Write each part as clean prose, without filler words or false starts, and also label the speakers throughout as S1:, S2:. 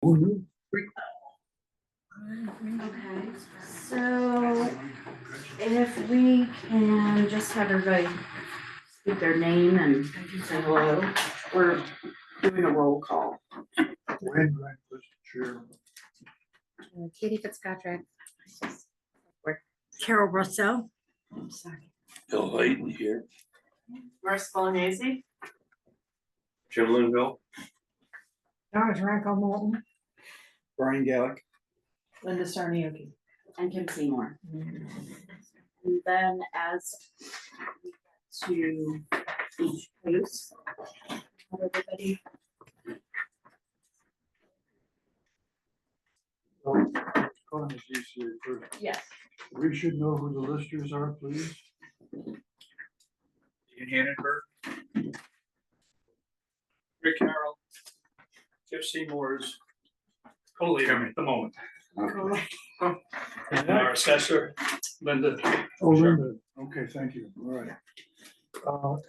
S1: Okay, so if we can just have everybody speak their name and say hello, we're doing a roll call.
S2: Wayne Grant, Mr. Chair.
S3: Katie Fitzpatrick.
S4: Carol Russell.
S1: I'm sorry.
S5: Bill Hayden here.
S1: Marissa Bolognese.
S5: Jim Linville.
S4: Donna Ranko Morton.
S5: Brian Gallick.
S3: Linda Sarniuki.
S1: And Kim Seymour. And then as we get to each case, everybody,
S2: Calling the BCA first.
S1: yes.
S2: We should know who the listers are, please.
S6: Ian Hannenberg, Rick Carroll, Jeff Seymour's co-leader at the moment, and our assessor, Linda.
S2: Oh, Linda. Okay, thank you. All right.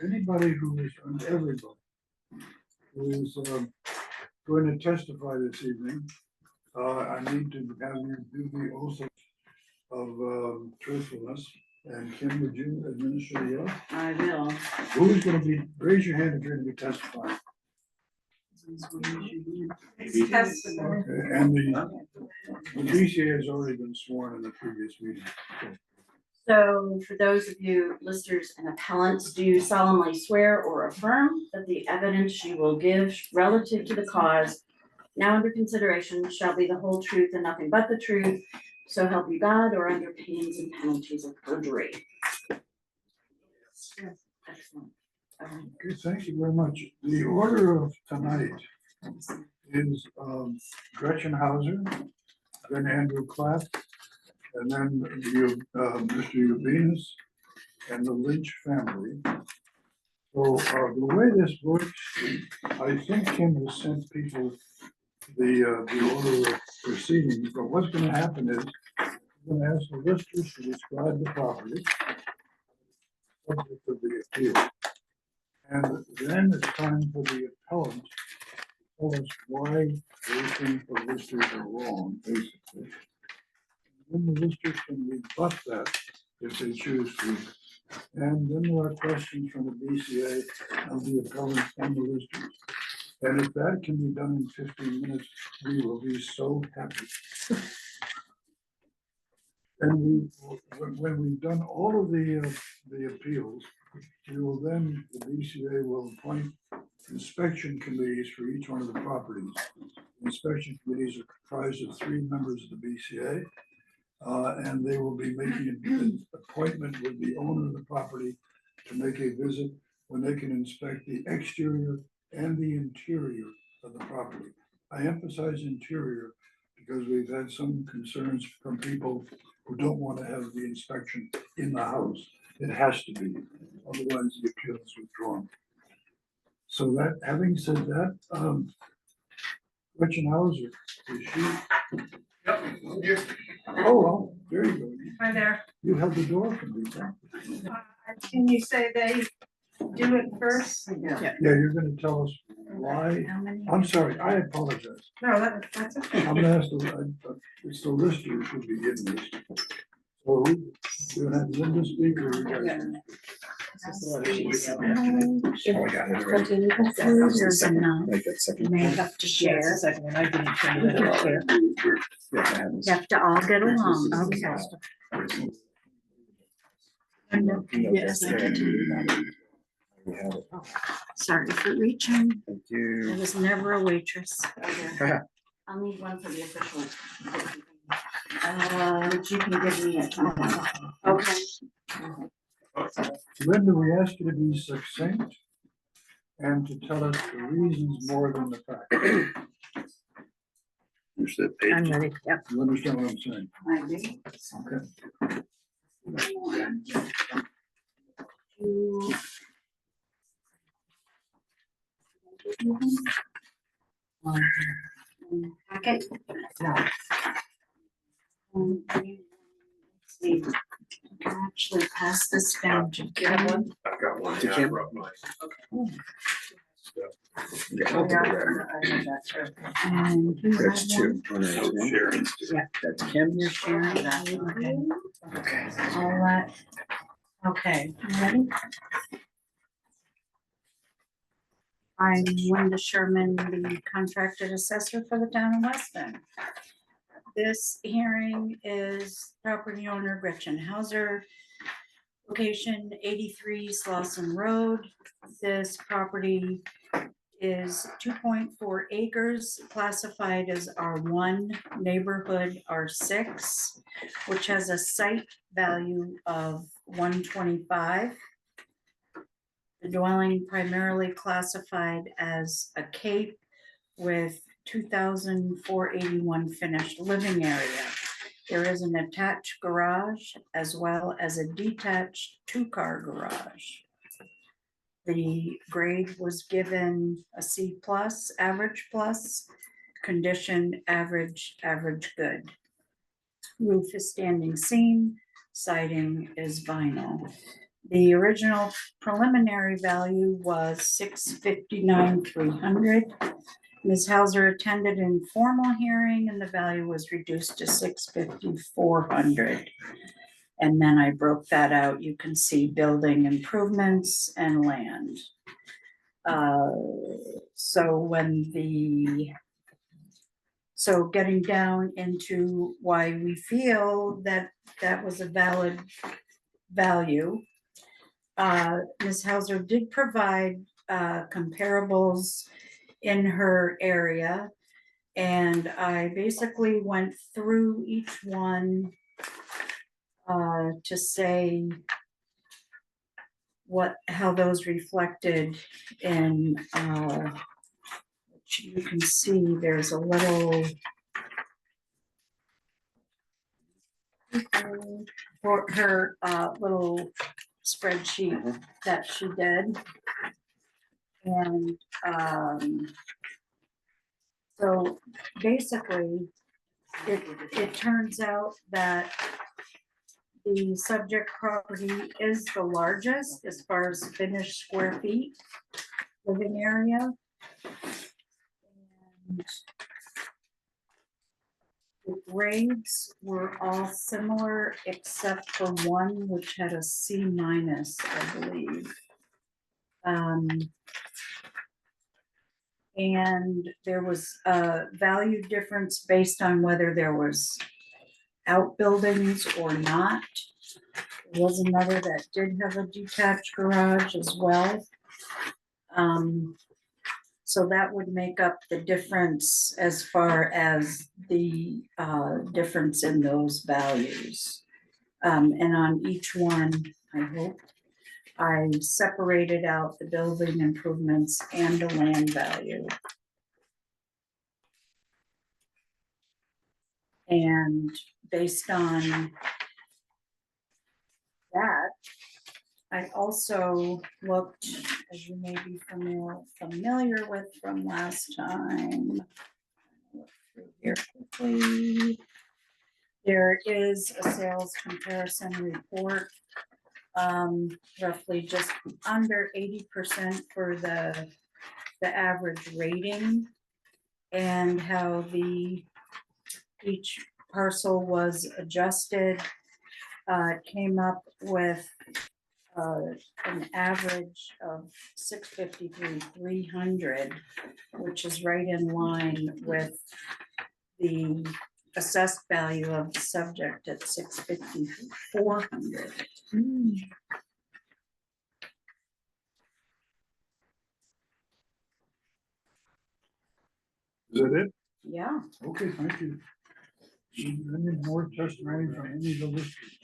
S2: Anybody who is, everybody who is going to testify this evening, I need to have you do the oath of truthfulness. And Kim, would you administer the oath?
S1: I will.
S2: Who's going to be, raise your hand if you're going to be testifying. Okay, and the BCA has already been sworn in the previous meeting.
S1: So for those of you listers and appellants, do solemnly swear or affirm that the evidence you will give relative to the cause now under consideration shall be the whole truth and nothing but the truth, so help you God, or under pains and penalties of perjury? Excellent.
S2: Okay, thank you very much. The order of tonight is Gretchen Hauser, then Andrew Clapp, and then Mr. Ubinas and the Lynch family. So the way this works, I think Kim has sent people the order of proceedings, but what's going to happen is I'm going to ask the listers to describe the property subject to the appeal. And then it's time for the appellant to tell us why they think the listers are wrong, basically. And then the listers can rebut that if they choose to. And then there are questions from the BCA of the appellant and the listers. And if that can be done in 15 minutes, we will be so happy. And when we've done all of the appeals, we will then, the BCA will appoint inspection committees for each one of the properties. Inspection committees are comprised of 3 members of the BCA, and they will be making an appointment with the owner of the property to make a visit when they can inspect the exterior and the interior of the property. I emphasize interior because we've had some concerns from people who don't want to have the inspection in the house. It has to be, otherwise the appeal is withdrawn. So that, having said that, Gretchen Hauser, is she?
S6: Yep, here.
S2: Oh, well, there you go.
S4: Hi there.
S2: You held the door for me, huh?
S4: Can you say they do it first?
S1: Yeah.
S2: Yeah, you're gonna tell us why. I'm sorry, I apologize.
S4: No, that's okay.
S2: I'm gonna ask it's the lister who should begin this. So, you have Linda speak or you guys?
S5: Oh, I got it.
S4: You may have to share.
S3: Second, I didn't turn it over.
S4: You have to all get along, okay.
S3: Yes, I did.
S4: Sorry for reaching.
S5: Thank
S4: I
S5: you.
S4: was never a waitress.
S1: I'll need one for the official. Which you can give me at some point. Okay.
S2: Linda, we asked you to be succinct and to tell us the reasons more than the facts.
S5: Here's the
S4: I'm
S5: page.
S4: ready, yep.
S2: You understand what I'm saying?
S1: I do.
S2: Okay.
S1: Packet. See, I can actually pass this down to Kevin.
S5: I've got one.
S3: To
S5: Yeah, I
S3: Kim?
S5: brought mine. Yeah, I'll put it there.
S3: And you
S5: That's
S3: have one?
S5: two. No, Sharon's two.
S3: Yeah.
S5: That's Kim.
S3: You're sharing that, okay.
S5: Okay.
S3: All right. Okay, you ready? I'm Linda Sherman, the contracted assessor for the town of Weston. This hearing is property owner Gretchen Hauser, location 83 Slauson Road. This property is 2.4 acres, classified as R1, neighborhood R6, which has a site value of 125. The dwelling primarily classified as a cape with 2,481 finished living area. There is an attached garage as well as a detached two-car garage. The grade was given a C+, average plus, condition average, average good. Roof is standing seam, siding is vinyl. The original preliminary value was $659,300. Ms. Hauser attended an informal hearing and the value was reduced to $654,400. And then I broke that out. You can see building improvements and land. So getting down into why we feel that that was a valid value. Ms. Hauser did provide comparables in her area. And I basically went through each one to say how those reflected in, which you can see there's a little for her little spreadsheet that she did. And so basically it turns out that the subject property is the largest as far as finished square feet living area. And the grades were all similar except for one which had a C-, I believe. And there was a value difference based on whether there was outbuildings or not. There was another that did have a detached garage as well. So that would make up the difference as far as the difference in those values. And on each one, I hope, I separated out the building improvements and the land value. And based on that, I also looked, as you may be familiar with from last time. Look through here quickly. There is a sales comparison report, roughly just under 80% for the average rating, and how each parcel was adjusted. Came up with an average of $653,300, which is right in line with the assessed value of the subject at $654,400.
S2: Is that it?
S3: Yeah.
S2: Okay, thank you. Any more testimony from any of the listers?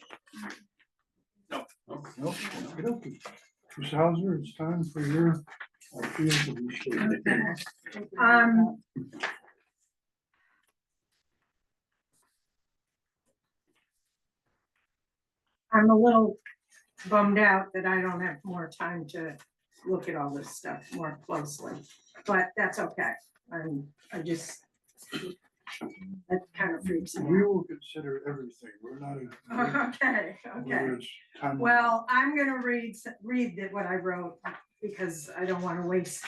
S6: No.
S2: No, okay. Ms. Hauser, it's time for your appeal to be stated.
S4: I'm a little bummed out that I don't have more time to look at all this stuff more closely, but that's okay. I just, that kind of freaks me
S2: We
S4: out.
S2: will consider everything. We're not.
S4: Okay,
S2: Whether
S4: okay.
S2: it's time.
S4: Well, I'm gonna read what I wrote because I don't want to waste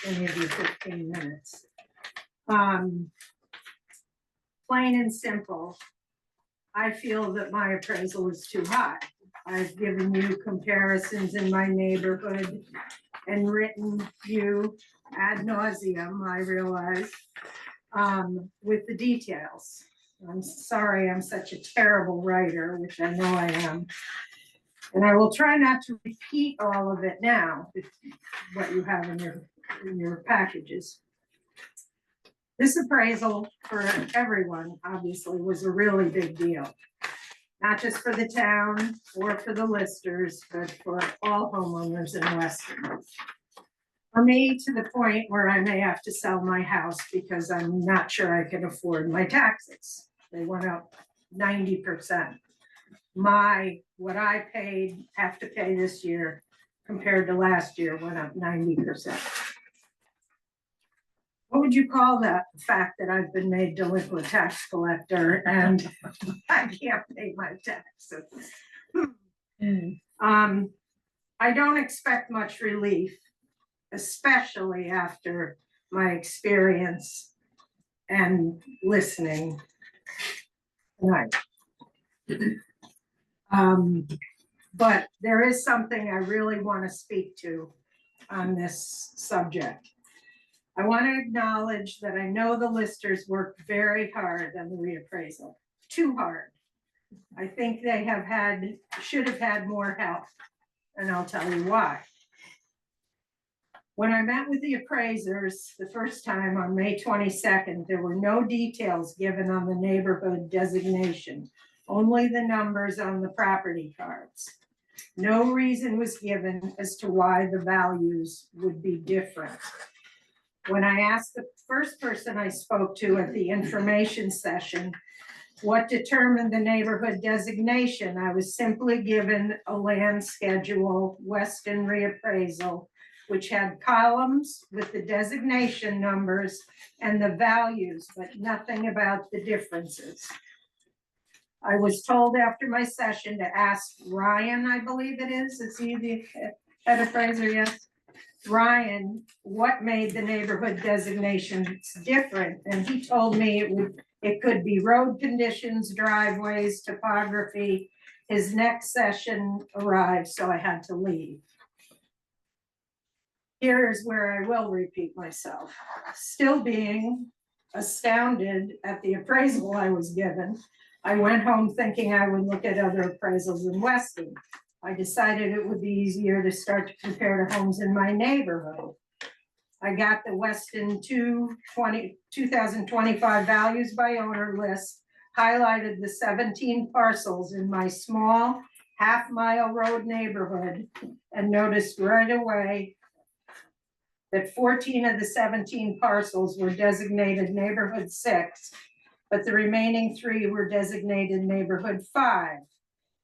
S4: any of your 15 minutes. Plain and simple, I feel that my appraisal is too high. I've given you comparisons in my neighborhood and written you ad nauseum, I realize, with the details. I'm sorry I'm such a terrible writer, which I know I am. And I will try not to repeat all of it now, what you have in your packages. This appraisal for everyone, obviously, was a really big deal. Not just for the town or for the listers, but for all homeowners in Weston. For me, to the point where I may have to sell my house because I'm not sure I can afford my taxes. They went up 90%. What I have to pay this year compared to last year went up 90%. What would you call that? The fact that I've been made delinquent tax collector and I can't pay my taxes. I don't expect much relief, especially after my experience and listening tonight. But there is something I really want to speak to on this subject. I want to acknowledge that I know the listers worked very hard on the reappraisal, too hard. I think they should have had more help, and I'll tell you why. When I met with the appraisers the first time on May 22nd, there were no details given on the neighborhood designation, only the numbers on the property cards. No reason was given as to why the values would be different. When I asked the first person I spoke to at the information session what determined the neighborhood designation, I was simply given a land schedule Weston reappraisal, which had columns with the designation numbers and the values, but nothing about the differences. I was told after my session to ask Ryan, I believe it is he the head appraiser, yes? Ryan, what made the neighborhood designations different? And he told me it could be road conditions, driveways, topography. His next session arrived, so I had to leave. Here's where I will repeat myself. Still being astounded at the appraisal I was given, I went home thinking I would look at other appraisals in Weston. I decided it would be easier to start to compare to homes in my neighborhood. I got the Weston 2025 values by owner list, highlighted the 17 parcels in my small half-mile road neighborhood, and noticed right away that 14 of the 17 parcels were designated neighborhood 6, but the remaining 3 were designated neighborhood 5.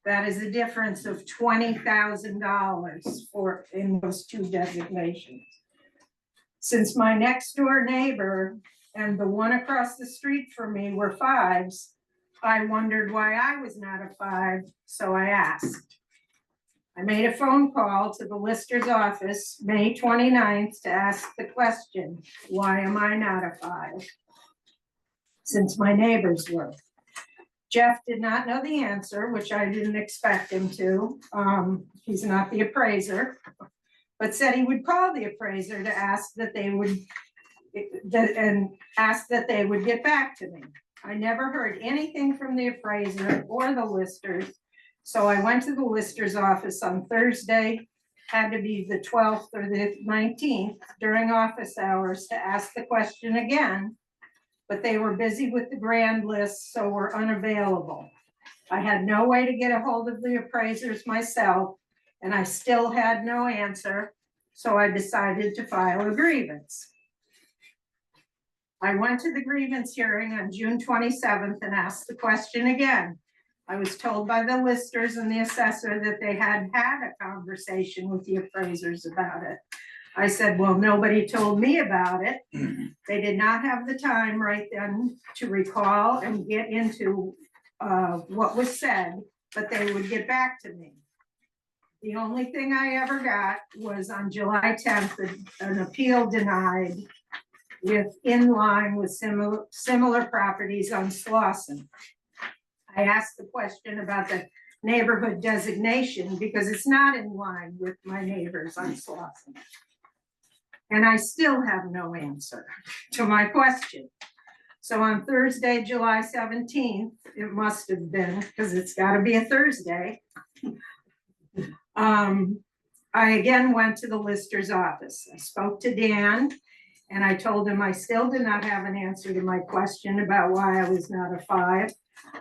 S4: That is a difference of $20,000 in those 2 designations. Since my next door neighbor and the one across the street from me were 5s, I wondered why I was not a 5, so I asked. I made a phone call to the lister's office May 29th to ask the question, why am I not a 5? Since my neighbors were. Jeff did not know the answer, which I didn't expect him to. He's not the appraiser, but said he would call the appraiser to ask that they would get back to me. I never heard anything from the appraiser or the listers, so I went to the lister's office on Thursday, had to be the 12th or the 19th during office hours to ask the question again. But they were busy with the grand list, so were unavailable. I had no way to get a hold of the appraisers myself, and I still had no answer, so I decided to file a grievance. I went to the grievance hearing on June 27th and asked the question again. I was told by the listers and the assessor that they had had a conversation with the appraisers about it. I said, well, nobody told me about it. They did not have the time right then to recall and get into what was said, but they would get back to me. The only thing I ever got was on July 10th, an appeal denied with in line with similar properties on Slauson. I asked the question about the neighborhood designation because it's not in line with my neighbors on Slauson. And I still have no answer to my question. So on Thursday, July 17th, it must have been, because it's got to be a Thursday. I again went to the lister's office. I spoke to Dan and I told him I still did not have an answer to my question about why I was not a 5,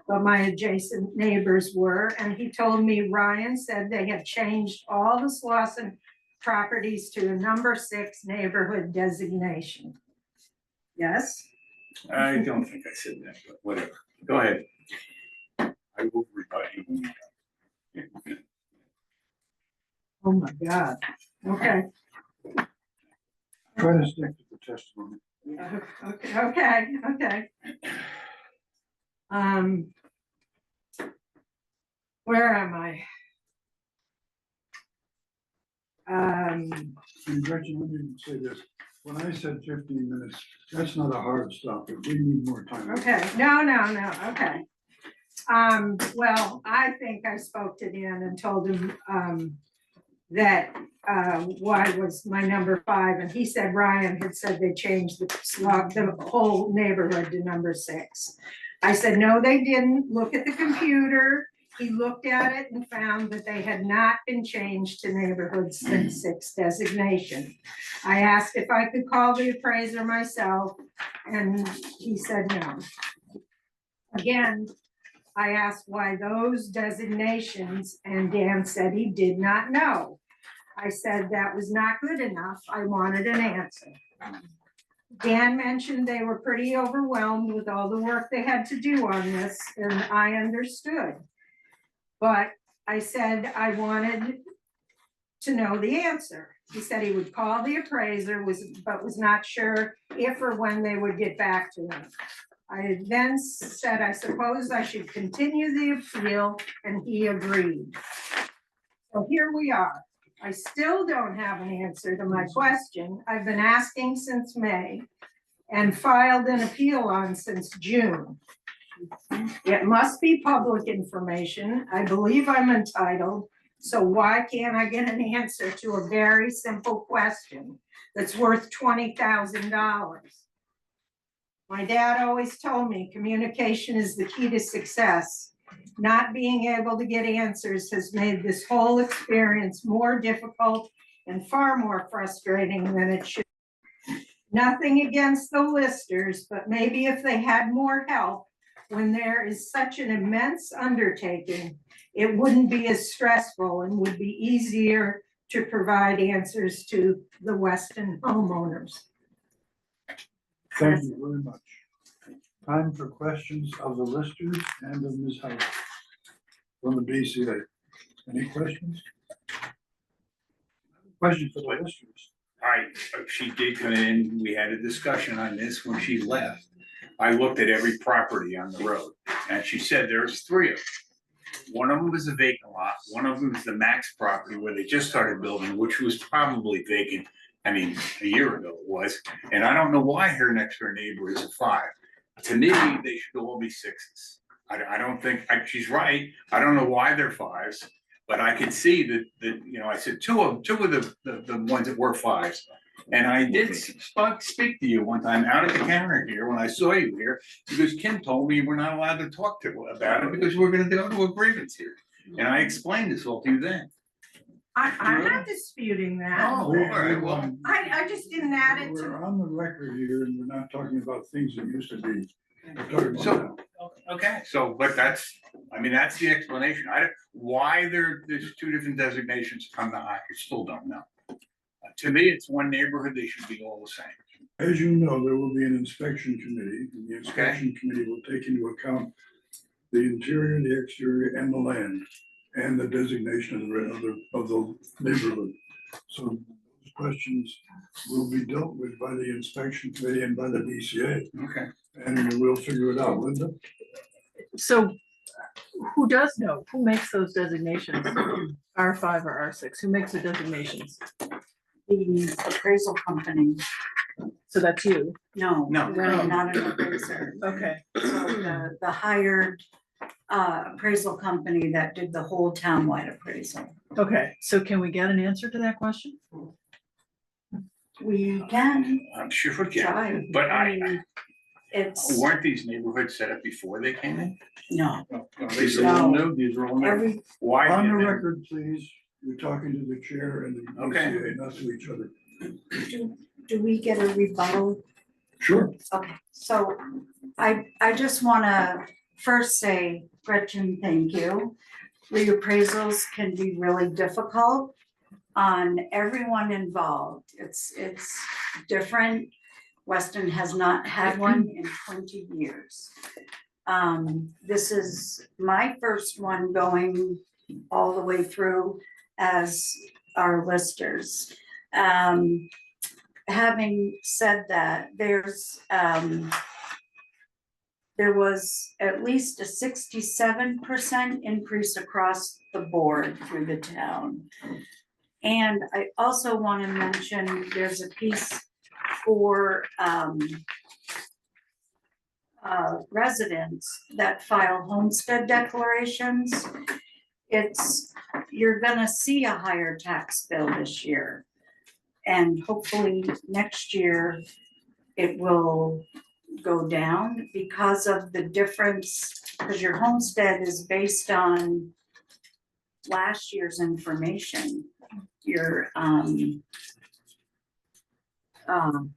S4: but my adjacent neighbors were. And he told me Ryan said they had changed all the Slauson properties to a number 6 neighborhood designation. Yes?
S6: I don't think I said that, but whatever. Go ahead. I will rebut you when you're done.
S4: Oh my God. Okay.
S2: Try to stick to the testimony.
S4: Okay. Where am I?
S2: And Gretchen, let me say this, when I said 15 minutes, that's not a hard stop, if we need more time.
S4: Okay, no, okay. Well, I think I spoke to Dan and told him, that, why was my number 5, and he said Ryan had said they changed the whole neighborhood to number 6. I said, no, they didn't. Look at the computer. He looked at it and found that they had not been changed to neighborhood 6 designation. I asked if I could call the appraiser myself, and he said no. Again, I asked why those designations, and Dan said he did not know. I said that was not good enough. I wanted an answer. Dan mentioned they were pretty overwhelmed with all the work they had to do on this, and I understood. But I said I wanted to know the answer. He said he would call the appraiser, but was not sure if or when they would get back to him. I then said, I suppose I should continue the appeal, and he agreed. So here we are. I still don't have an answer to my question. I've been asking since May and filed an appeal on since June. It must be public information. I believe I'm entitled. So why can't I get an answer to a very simple question that's worth $20,000? My dad always told me communication is the key to success. Not being able to get answers has made this whole experience more difficult and far more frustrating than it should. Nothing against the listers, but maybe if they had more help when there is such an immense undertaking, it wouldn't be as stressful and would be easier to provide answers to the Weston homeowners.
S2: Thank you very much. Time for questions of the listers and of Ms. Howard from the BCA. Any questions? Question for the listers.
S6: She did come in, we had a discussion on this when she left. I looked at every property on the road, and she said there's 3 of them. One of them was a vacant lot, one of them was the Max property where they just started building, which was probably vacant, I mean, a year ago it was. And I don't know why her next door neighbor is a 5. To me, they should all be 6s. I don't think, she's right, I don't know why they're 5s. But I could see that, you know, I said two of the ones that were 5s. And I did speak to you one time out at the counter here when I saw you here, because Kim told me we're not allowed to talk to about it because we're gonna go to a grievance here. And I explained this all to you then.
S4: I'm not disputing that.
S6: Oh, all right, well.
S4: I just didn't add it to.
S2: We're on the record here and we're not talking about things that used to be. We're talking about
S6: So,
S2: now.
S6: okay, so, but that's, I mean, that's the explanation. Why there's 2 different designations, I still don't know. To me, it's one neighborhood, they should be all the same.
S2: As you know, there will be an inspection committee, and the inspection committee will take into account the interior, the exterior, and the land, and the designation of the neighborhood. So those questions will be dealt with by the inspection committee and by the BCA,
S6: Okay.
S2: and we'll figure it out, Linda.
S3: So
S7: who does know? Who makes those designations? R5 or R6? Who makes the designations?
S3: The appraisal company,
S7: So that's you.
S3: no,
S6: No.
S3: we're not an appraiser.
S7: Okay.
S3: So the hired appraisal company that did the whole townwide appraisal.
S7: Okay. So can we get an answer to that question?
S3: We can
S6: I'm sure we can,
S3: try.
S6: but I,
S3: mean, It's,
S6: weren't these neighborhoods set up before they came in?
S3: no,
S5: These are all new, these are all new.
S3: every,
S6: Why?
S2: On the
S6: did they-
S2: record, please, you're talking to the chair and the
S6: Okay.
S2: BCA, not to each other.
S3: do we get a rebuttal?
S2: Sure.
S3: Okay, so I just wanna first say, Gretchen, thank you. Reappraisals can be really difficult on everyone involved. It's different. Weston has not had one in 20 years. This is my first one going all the way through as our listers. Having said that, there was at least a 67% increase across the board through the town. And I also want to mention, there's a piece for residents that file homestead declarations. You're gonna see a higher tax bill this year. And hopefully next year it will go down because of the difference, because your homestead is based on last year's information.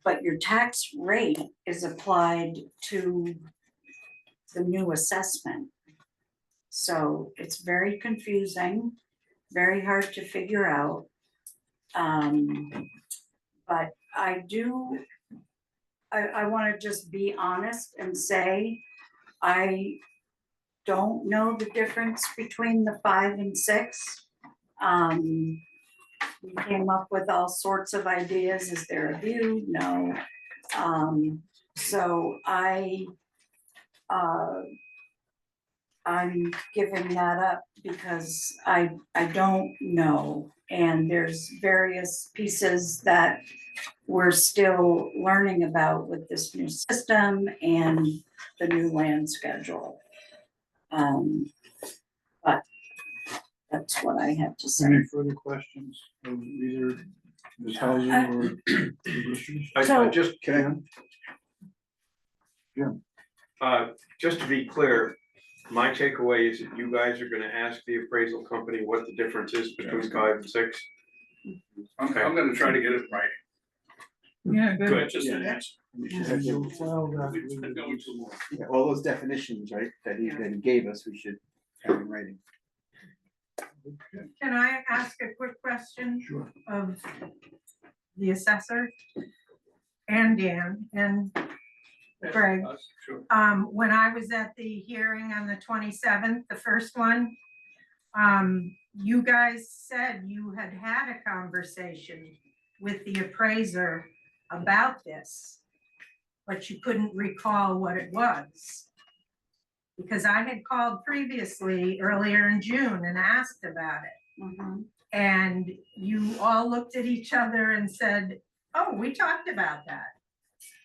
S3: But your tax rate is applied to the new assessment. So it's very confusing, very hard to figure out. But I wanna just be honest and say, I don't know the difference between the 5 and 6. We came up with all sorts of ideas. Is there a view? No. So I'm giving that up because I don't know. And there's various pieces that we're still learning about with this new system and the new land schedule. But that's what I have to say.
S2: Any further questions of either Ms. Hauser or the listeners?
S7: So-
S5: I just, can I? Just to be clear, my takeaway is that you guys are gonna ask the appraisal company what the difference is between 5 and 6.
S6: Okay, I'm gonna try to get it right.
S7: Yeah, good.
S6: Good, just an answer.
S2: And you'll file that with
S6: It's been going
S2: the-
S6: too long.
S8: Yeah, all those definitions, right, that he gave us, we should have in writing.
S2: Okay,
S4: Can I ask a quick question
S2: sure.
S4: of the assessor? And Dan and Greg?
S6: Sure.
S4: When I was at the hearing on the 27th, the first one, you guys said you had had a conversation with the appraiser about this, but you couldn't recall what it was. Because I had called previously earlier in June and asked about it.
S3: Mhm.
S4: And you all looked at each other and said, oh, we talked about that.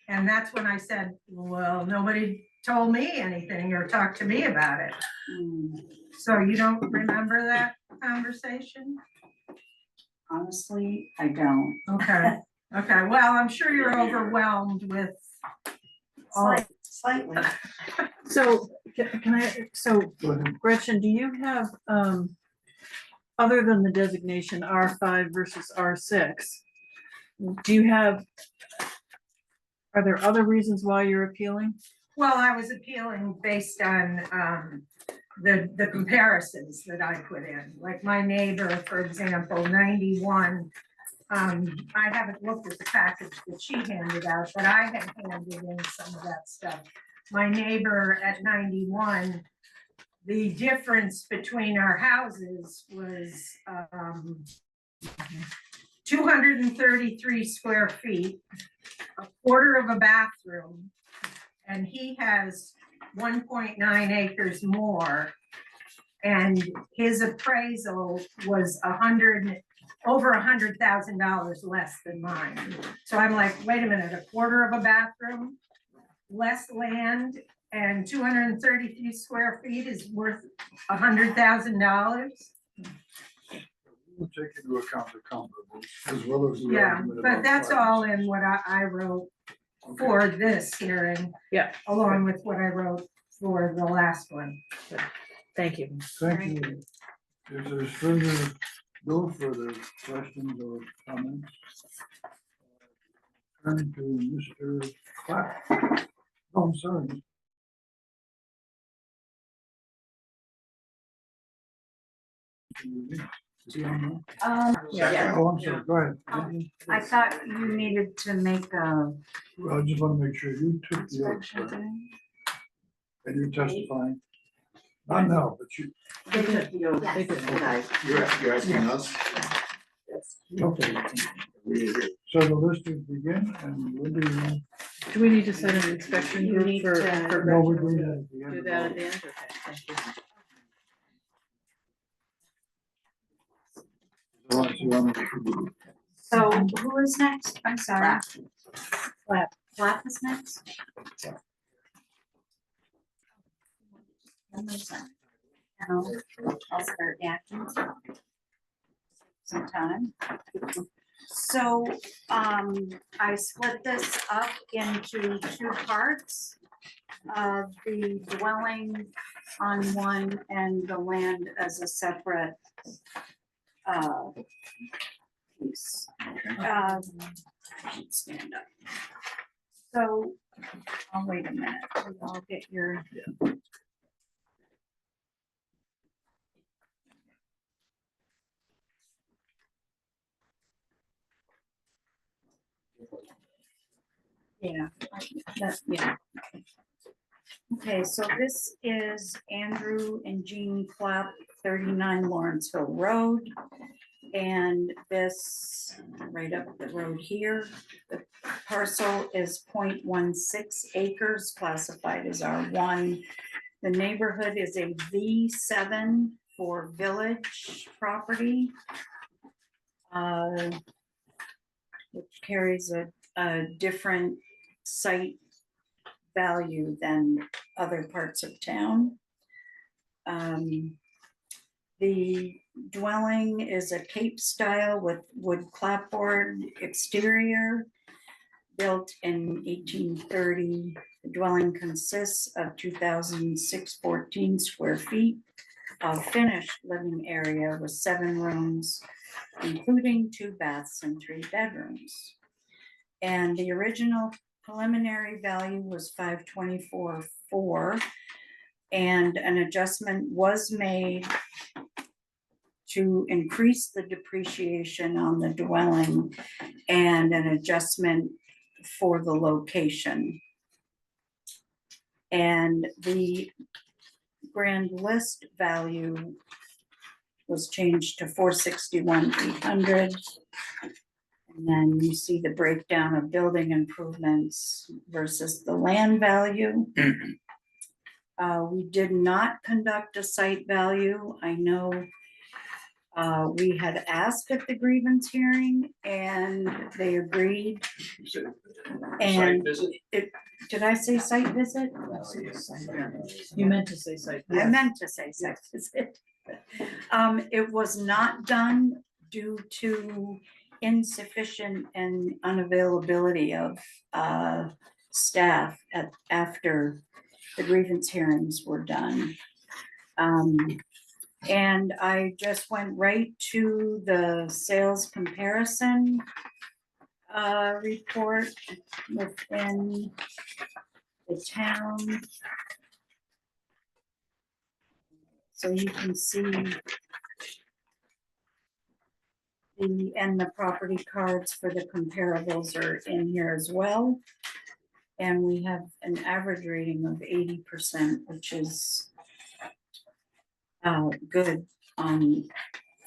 S4: And that's when I said, well, nobody told me anything or talked to me about it.
S3: Mm,
S4: So you don't remember that conversation?
S3: Honestly, I don't.
S4: Okay, okay, well, I'm sure you're overwhelmed with all.
S3: Slightly.
S7: So can I, so
S2: Go ahead.
S7: Gretchen, do you have, other than the designation R5 versus R6, do you have, are there other reasons why you're appealing?
S4: Well, I was appealing based on the comparisons that I put in, like my neighbor, for example, 91. I haven't looked at the package that she handed out, but I had handed in some of that stuff. My neighbor at 91, the difference between our houses was 233 square feet, a quarter of a bathroom, and he has 1.9 acres more And his appraisal was over $100,000 less than mine. So I'm like, wait a minute, a quarter of a bathroom, less land, and 230 square feet is worth $100,000?
S2: We'll take into account the comparables as well as. the
S4: Yeah,
S2: argument
S4: but
S2: about
S4: that's
S2: price.
S4: all in what I wrote for this hearing.
S7: Yeah.
S4: Along with what I wrote for the last one.
S7: Thank you.
S2: Thank you. If there's further, no further questions or comments. Turn to Mr. Clapp. Oh, I'm sorry. Is he on
S3: Yeah,
S2: there? Oh, I'm sorry, go ahead.
S3: I thought you needed to make a.
S2: Well, I just want to make sure you took the oath, sir, and you're testifying. Not now, but you,
S1: They took the oath.
S7: They did.
S1: Tonight.
S8: You're asking us?
S2: okay. So the listers begin and Linda, you.
S7: Do we need to set an inspection
S3: You
S7: group
S3: need
S7: for?
S3: to-
S7: for
S2: No, we
S7: Gretchen?
S2: do that at the end.
S7: Do
S2: of
S7: that
S2: all.
S7: at the end, okay, thank you.
S2: Unless you want to-
S3: So who is next? I'm sorry.
S7: Flap.
S3: Flap is next? I'll start acting. Sometime. So, I split this up into two parts. The dwelling on one and the land as a separate piece. I should stand up. So, oh, wait a minute, I'll get your. Yeah, yeah. Okay, so this is Andrew and Jean Clapp, 39 Lawrenceville Road. And this, right up the road here, the parcel is 0.16 acres, classified as R1. The neighborhood is a V7 for village property. Which carries a different site value than other parts of town. The dwelling is a Cape style with wood clapboard exterior, built in 1830. The dwelling consists of 2,614 square feet of finished living area with 7 rooms, including 2 baths and 3 bedrooms. And the original preliminary value was 524,400, and an adjustment was made to increase the depreciation on the dwelling and an adjustment for the location. And the grand list value was changed to 461,800. And then you see the breakdown of building improvements versus the land value. We did not conduct a site value. I know we had asked at the grievance hearing and they agreed. And did I say site visit?
S7: You meant to say site.
S3: I meant to say site visit. It was not done due to insufficient and unavailability of staff after the grievance hearings were done. And I just went right to the sales comparison report within the town. So you can see the property cards for the comparables are in here as well. And we have an average rating of 80%, which is good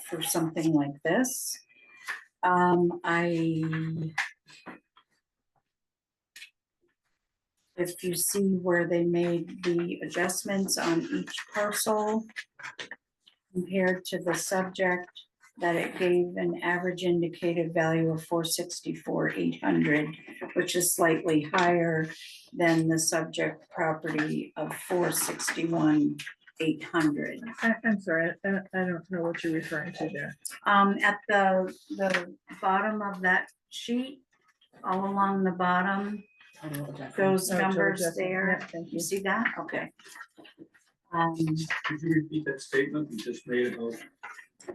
S3: for something like this. If you see where they made the adjustments on each parcel, compared to the subject, that it gave an average indicated value of 464,800, which is slightly higher than the subject property of 461,800.
S7: I'm sorry, I don't know what you're referring to there.
S3: At the bottom of that sheet, all along the bottom, those
S7: Oh, total
S3: numbers
S7: adjustment.
S3: there,
S7: Yeah, thank
S3: you
S7: you.
S3: see that? Okay.
S9: Could you repeat that statement you just made about the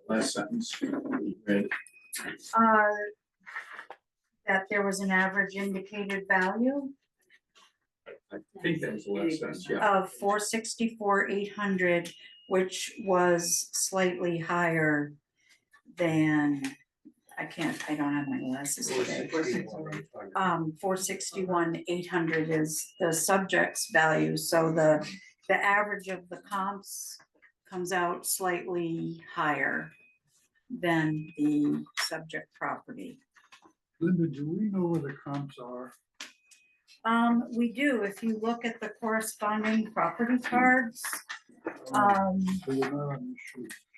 S9: last sentence? Read.
S3: That there was an average indicated value
S9: I think that was the last sentence, yeah.
S3: of 464,800, which was slightly higher than, I don't have my glasses today. 461,800 is the subject's value, so the average of the comps comes out slightly higher than the subject property.
S2: Linda, do we know where the comps are?
S3: We do, if you look at the corresponding property cards,
S2: So they're not on the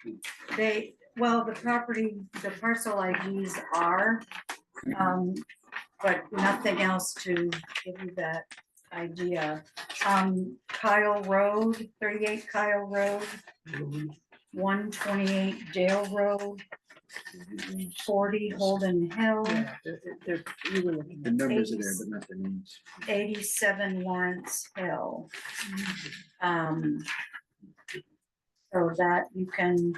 S2: sheet.
S3: the parcel IDs are, but nothing else to give you that idea. Kyle Road, 38 Kyle Road, 128 Dale Road, 40 Holden Hill,
S7: Yeah, you were looking
S8: The
S7: at.
S8: numbers are there, but not the names.
S3: 87 Lawrence Hill. So that you can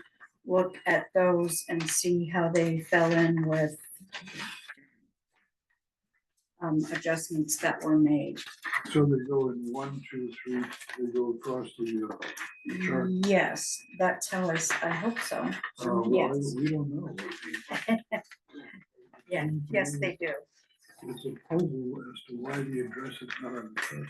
S3: look at those and see how they fell in with adjustments that were made.
S2: So they go in 1, 2, 3, they go across the chart.
S3: Yes, that's how I hope so.
S2: Well,
S3: Yes,
S2: we don't know.
S3: yeah, yes, they do.
S2: It's a puzzle as to why the address is not on the chart.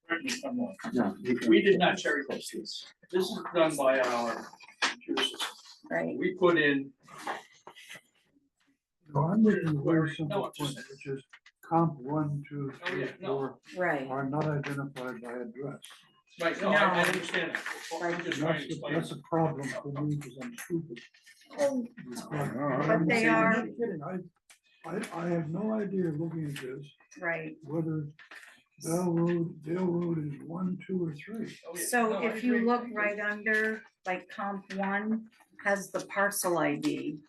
S9: Correct me if I'm wrong.
S8: No,
S9: We did not cherry pick this. This is done by our computer system.
S3: Right.
S9: We put in,
S2: No, I'm making a very
S9: No,
S2: simple
S9: I'm
S2: point,
S9: just-
S2: which is comp 1, 2, 3,
S9: yeah, no.
S2: 4
S3: Right.
S2: are not identified by address.
S9: right, no, I understand that. I'm just trying to explain.
S2: That's a problem for me because I'm stupid.
S3: But they
S2: I'm
S3: are,
S2: not kidding. I have no idea looking at this,
S3: right.
S2: whether Dale Road is 1, 2, or 3.
S9: Oh, yeah.
S3: So
S9: No, I
S3: if you
S9: agree.
S3: look right under, like comp 1 has the parcel ID.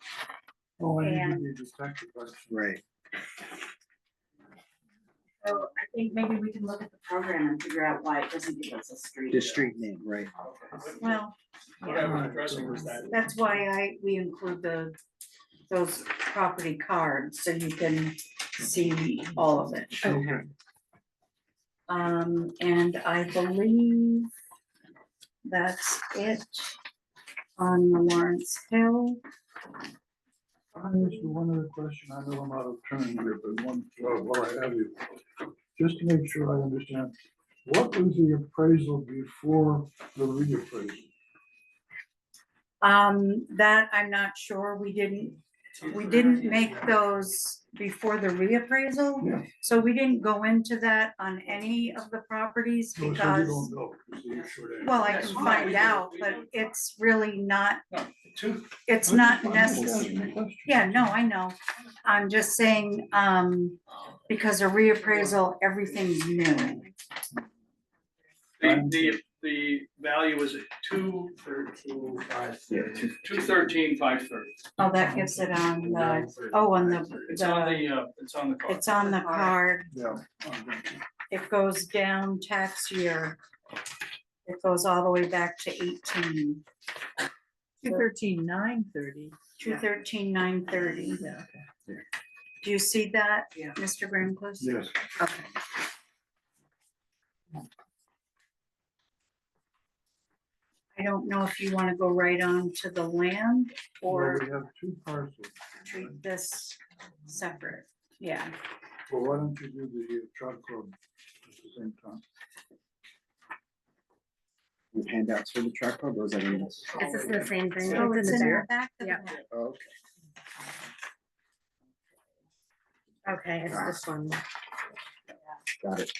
S2: Oh, I need
S3: And-
S2: to be a detective.
S8: right.
S1: So I think maybe we can look at the program and figure out why it doesn't give us a street.
S8: The street name, right.
S3: Well,
S9: What I was addressing was that.
S3: that's why we include those property cards, so you can see all of it.
S2: Okay.
S3: And I believe that's it on the Lawrence Hill.
S2: I ask you one other question. I know I'm out of turn here, but one, while I have you, just to make sure I understand, what was the appraisal before the reappraisal?
S3: That I'm not sure, we didn't make those before the reappraisal.
S2: Yeah.
S3: So we didn't go into that on any of the properties
S2: So you
S3: because,
S2: don't know, is the short answer.
S3: well, I can find out, but it's really not,
S9: Two,
S3: it's not
S2: I'm just
S3: necessary.
S2: asking a question.
S3: Yeah, no, I know. I'm just saying, because a reappraisal, everything's new.
S9: the value was at 213,530.
S3: Oh, that gives it on the, on the,
S9: It's on it's on the card.
S3: it's on the card.
S2: Yeah.
S3: It goes down tax year. It goes all the way back to 18.
S7: 213,930.
S3: 213,930.
S7: Yeah, okay.
S3: Do you see that,
S1: Yeah.
S3: Mr. Grimquist?
S2: Yes.
S3: Okay. I don't know if you want to go right on to the land
S2: Well,
S3: or
S2: we have 2 parcels.
S3: treat this separate. Yeah,
S2: Well, why don't you do the truck club at the same time?
S8: With handouts for the track club, or is that in this?
S10: Is this the same thing?
S3: oh, it's in the
S10: there?
S3: back of the
S10: Yeah.
S3: book.
S8: Oh, okay.
S10: Okay, it's this one.
S8: got it.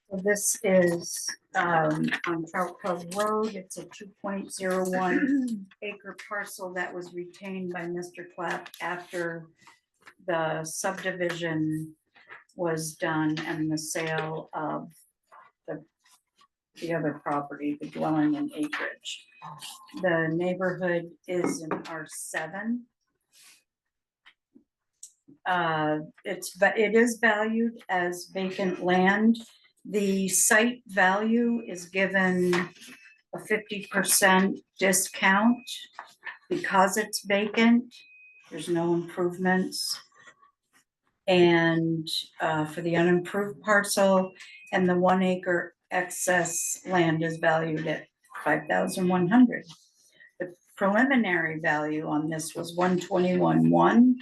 S3: So this is on Trout Cove Road. It's a 2.01 acre parcel that was retained by Mr. Clapp after the subdivision was done and the sale of the other property, the dwelling and acreage. The neighborhood is in R7. It is valued as vacant land. The site value is given a 50% discount because it's vacant. There's no improvements. And for the unimproved parcel and the 1 acre excess land is valued at 5,100. The preliminary value on this was 121,100.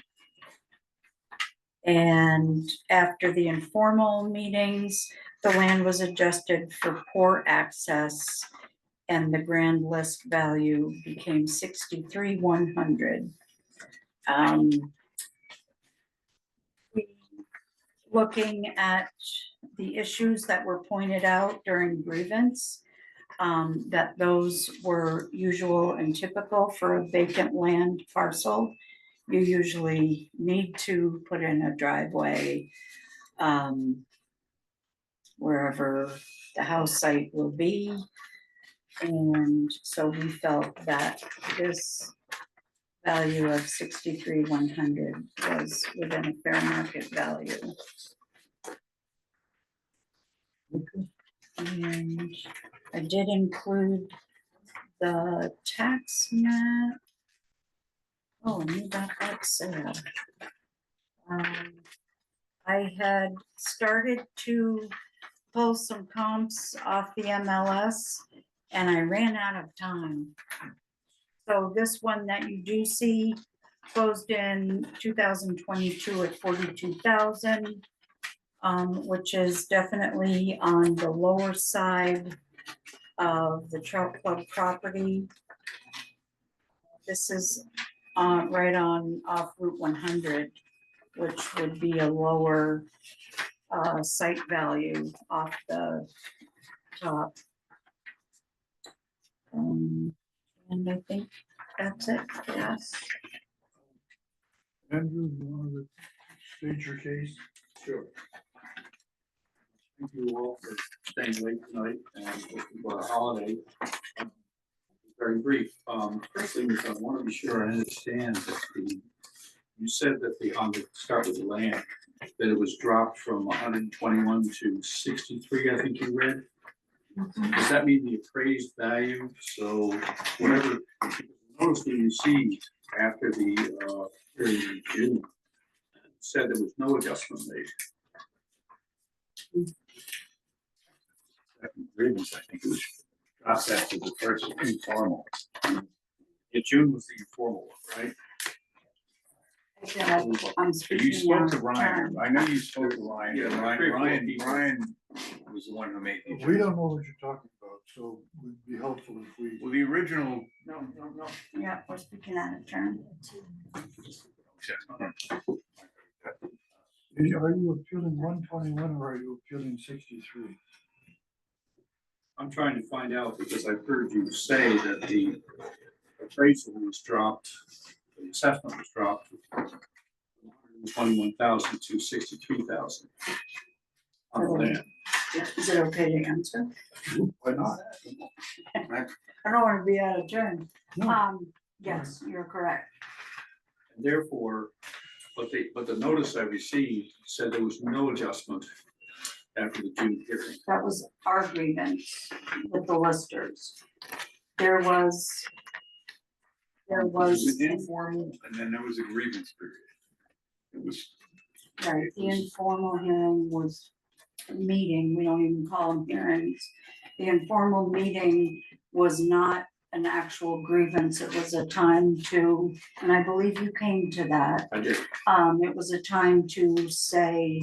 S3: And after the informal meetings, the land was adjusted for poor access and the grand list value became 63,100. Looking at the issues that were pointed out during grievance, that those were usual and typical for a vacant land parcel. You usually need to put in a driveway wherever the house site will be. And so we felt that this value of 63,100 was within a fair market value. And I did include the tax map. Oh, and you got that sale. I had started to pull some comps off the MLS and I ran out of time. So this one that you do see closed in 2022 at 42,000, which is definitely on the lower side of the Trout Club property. This is right on off Route 100, which would be a lower site value off the top. And I think that's it for us.
S2: Andrew, you want to state your case?
S9: Sure. Thank you all for staying late tonight and looking for a holiday. Very brief. First thing is I want to be sure I understand that you said that on the start with the land, that it was dropped from 121 to 63, I think you read. Does that mean the appraised value? So whatever notice we received after the hearing in June said there was no adjustment made.
S6: Second grievance, I think it was dropped after the first informal. In June was the informal one, right?
S3: I'm
S6: You
S3: speaking
S6: spoke to
S3: on
S6: Ryan,
S3: term.
S6: I know you spoke to Ryan,
S9: Yeah,
S6: and Ryan was the one who made the.
S2: We don't know what you're talking about, so it would be helpful if we.
S6: Well, the original.
S9: No.
S3: Yeah, we're speaking out of turn.
S2: Are you appealing 121 or are you appealing 63?
S9: I'm trying to find out because I've heard you say that the appraisal was dropped, the assessment was dropped from 121,000 to 63,000 on the land.
S3: Is it okay to answer?
S2: Why not?
S3: I don't want to be out of turn.
S2: No.
S3: Yes, you're correct.
S9: And therefore, but the notice I received said there was no adjustment after the June hearing.
S3: That was our grievance with the listers. There was
S6: It was informal, and then there was a grievance period. It was.
S3: right, the informal hearing was a meeting, we don't even call them hearings. The informal meeting was not an actual grievance, it was a time to, and I believe you came to that.
S9: I did.
S3: It was a time to say,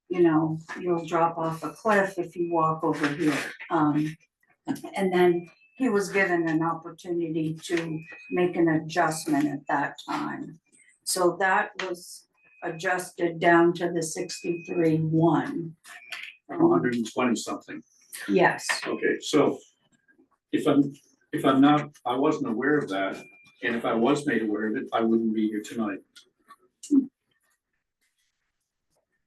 S3: you know, you'll drop off a cliff if you walk over here. And then he was given an opportunity to make an adjustment at that time. So that was adjusted down to the 63,100.
S9: hundred and twenty something.
S3: Yes,
S9: Okay, so if I'm not, I wasn't aware of that, and if I was made aware of it, I wouldn't be here tonight.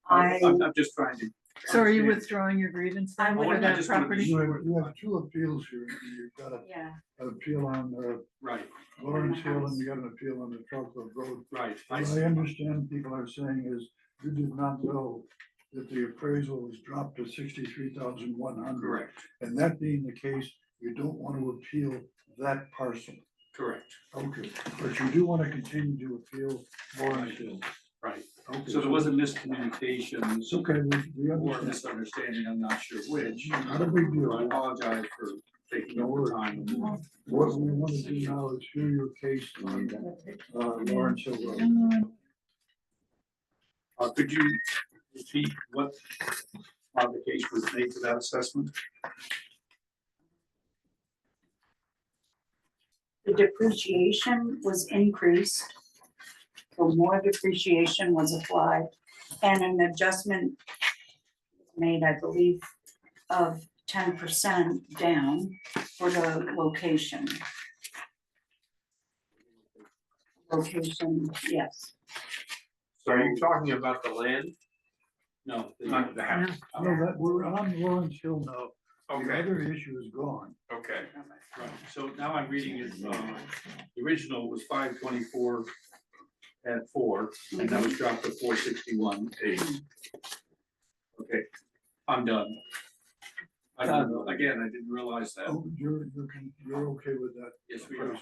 S9: I'm just trying to.
S7: So are you
S9: understand.
S7: withdrawing your grievance
S3: I
S7: then
S3: would-
S7: for
S9: I
S7: that
S9: just wanna be
S7: property?
S2: You have two appeals here. You've got
S3: yeah.
S2: an appeal on
S9: Right,
S2: Lawrence Hill and you got an appeal on the Troutdale Road.
S9: right.
S2: What I understand people are saying is you did not know that the appraisal was dropped to 63,100.
S9: Correct,
S2: And that being the case, you don't want to appeal that parcel.
S9: correct,
S2: Okay, but you do want to continue to appeal Lawrence Hill.
S9: right.
S2: Okay,
S9: So there was a miscommunication
S2: It's okay, we
S9: or a
S2: understand.
S9: misunderstanding, I'm not sure which.
S2: Not a big deal.
S9: I apologize for taking over time.
S2: What we want to do now is hear your case on Lawrence Hill Road.
S9: Could you repeat what modification was made to that assessment?
S3: The depreciation was increased. So more depreciation was applied and an adjustment was made, I believe, of 10% down for the location. Location, yes.
S5: So are you talking about the land?
S9: No, not the house.
S2: No, that, we're on Lawrence Hill now. The
S5: Okay,
S2: other issue is gone.
S5: okay.
S9: Right, so now I'm reading it, the original was 524 at 4, and that was dropped to 461 8. Okay, I'm done. Again, I didn't realize that.
S2: Oh, you're okay with that?
S9: Yes, we are.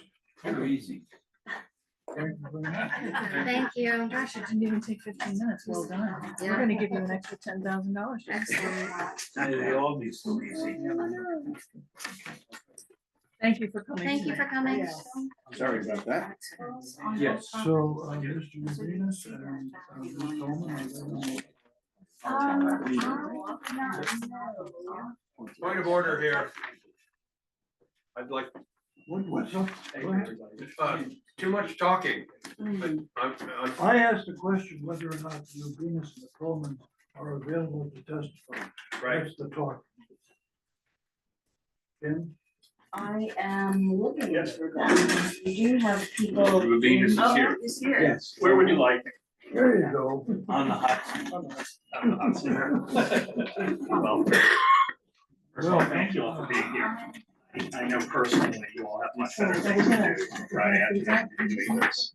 S2: Okay.
S9: Easy.
S2: Thank you very much.
S10: Thank you.
S7: Gosh, it didn't even take 15 minutes. Well done. We're
S10: Yeah.
S7: gonna give you an extra $10,000.
S10: Excellent.
S6: They all be so easy.
S7: Thank you for coming.
S10: Thank you for coming.
S3: Yes.
S8: I'm sorry about that.
S9: Yes.
S2: So, Mr. Urbinus and Ms. Coleman.
S5: Point of order here. I'd like,
S2: What's up? Go ahead.
S5: too much talking.
S3: Mhm.
S5: I'm,
S2: I asked the question whether or not the Urbinus and the Coleman are available to testify.
S5: right,
S2: That's the talk. Ken?
S1: I am looking for them. You do have people.
S6: Venus is
S1: Oh,
S6: here.
S1: Is here.
S8: Yes.
S6: Where would you like?
S2: There you go.
S6: On the hot seat. On the hot seat. Well, first of all, thank you all for being here. I know personally you all have much better things to do right after doing this.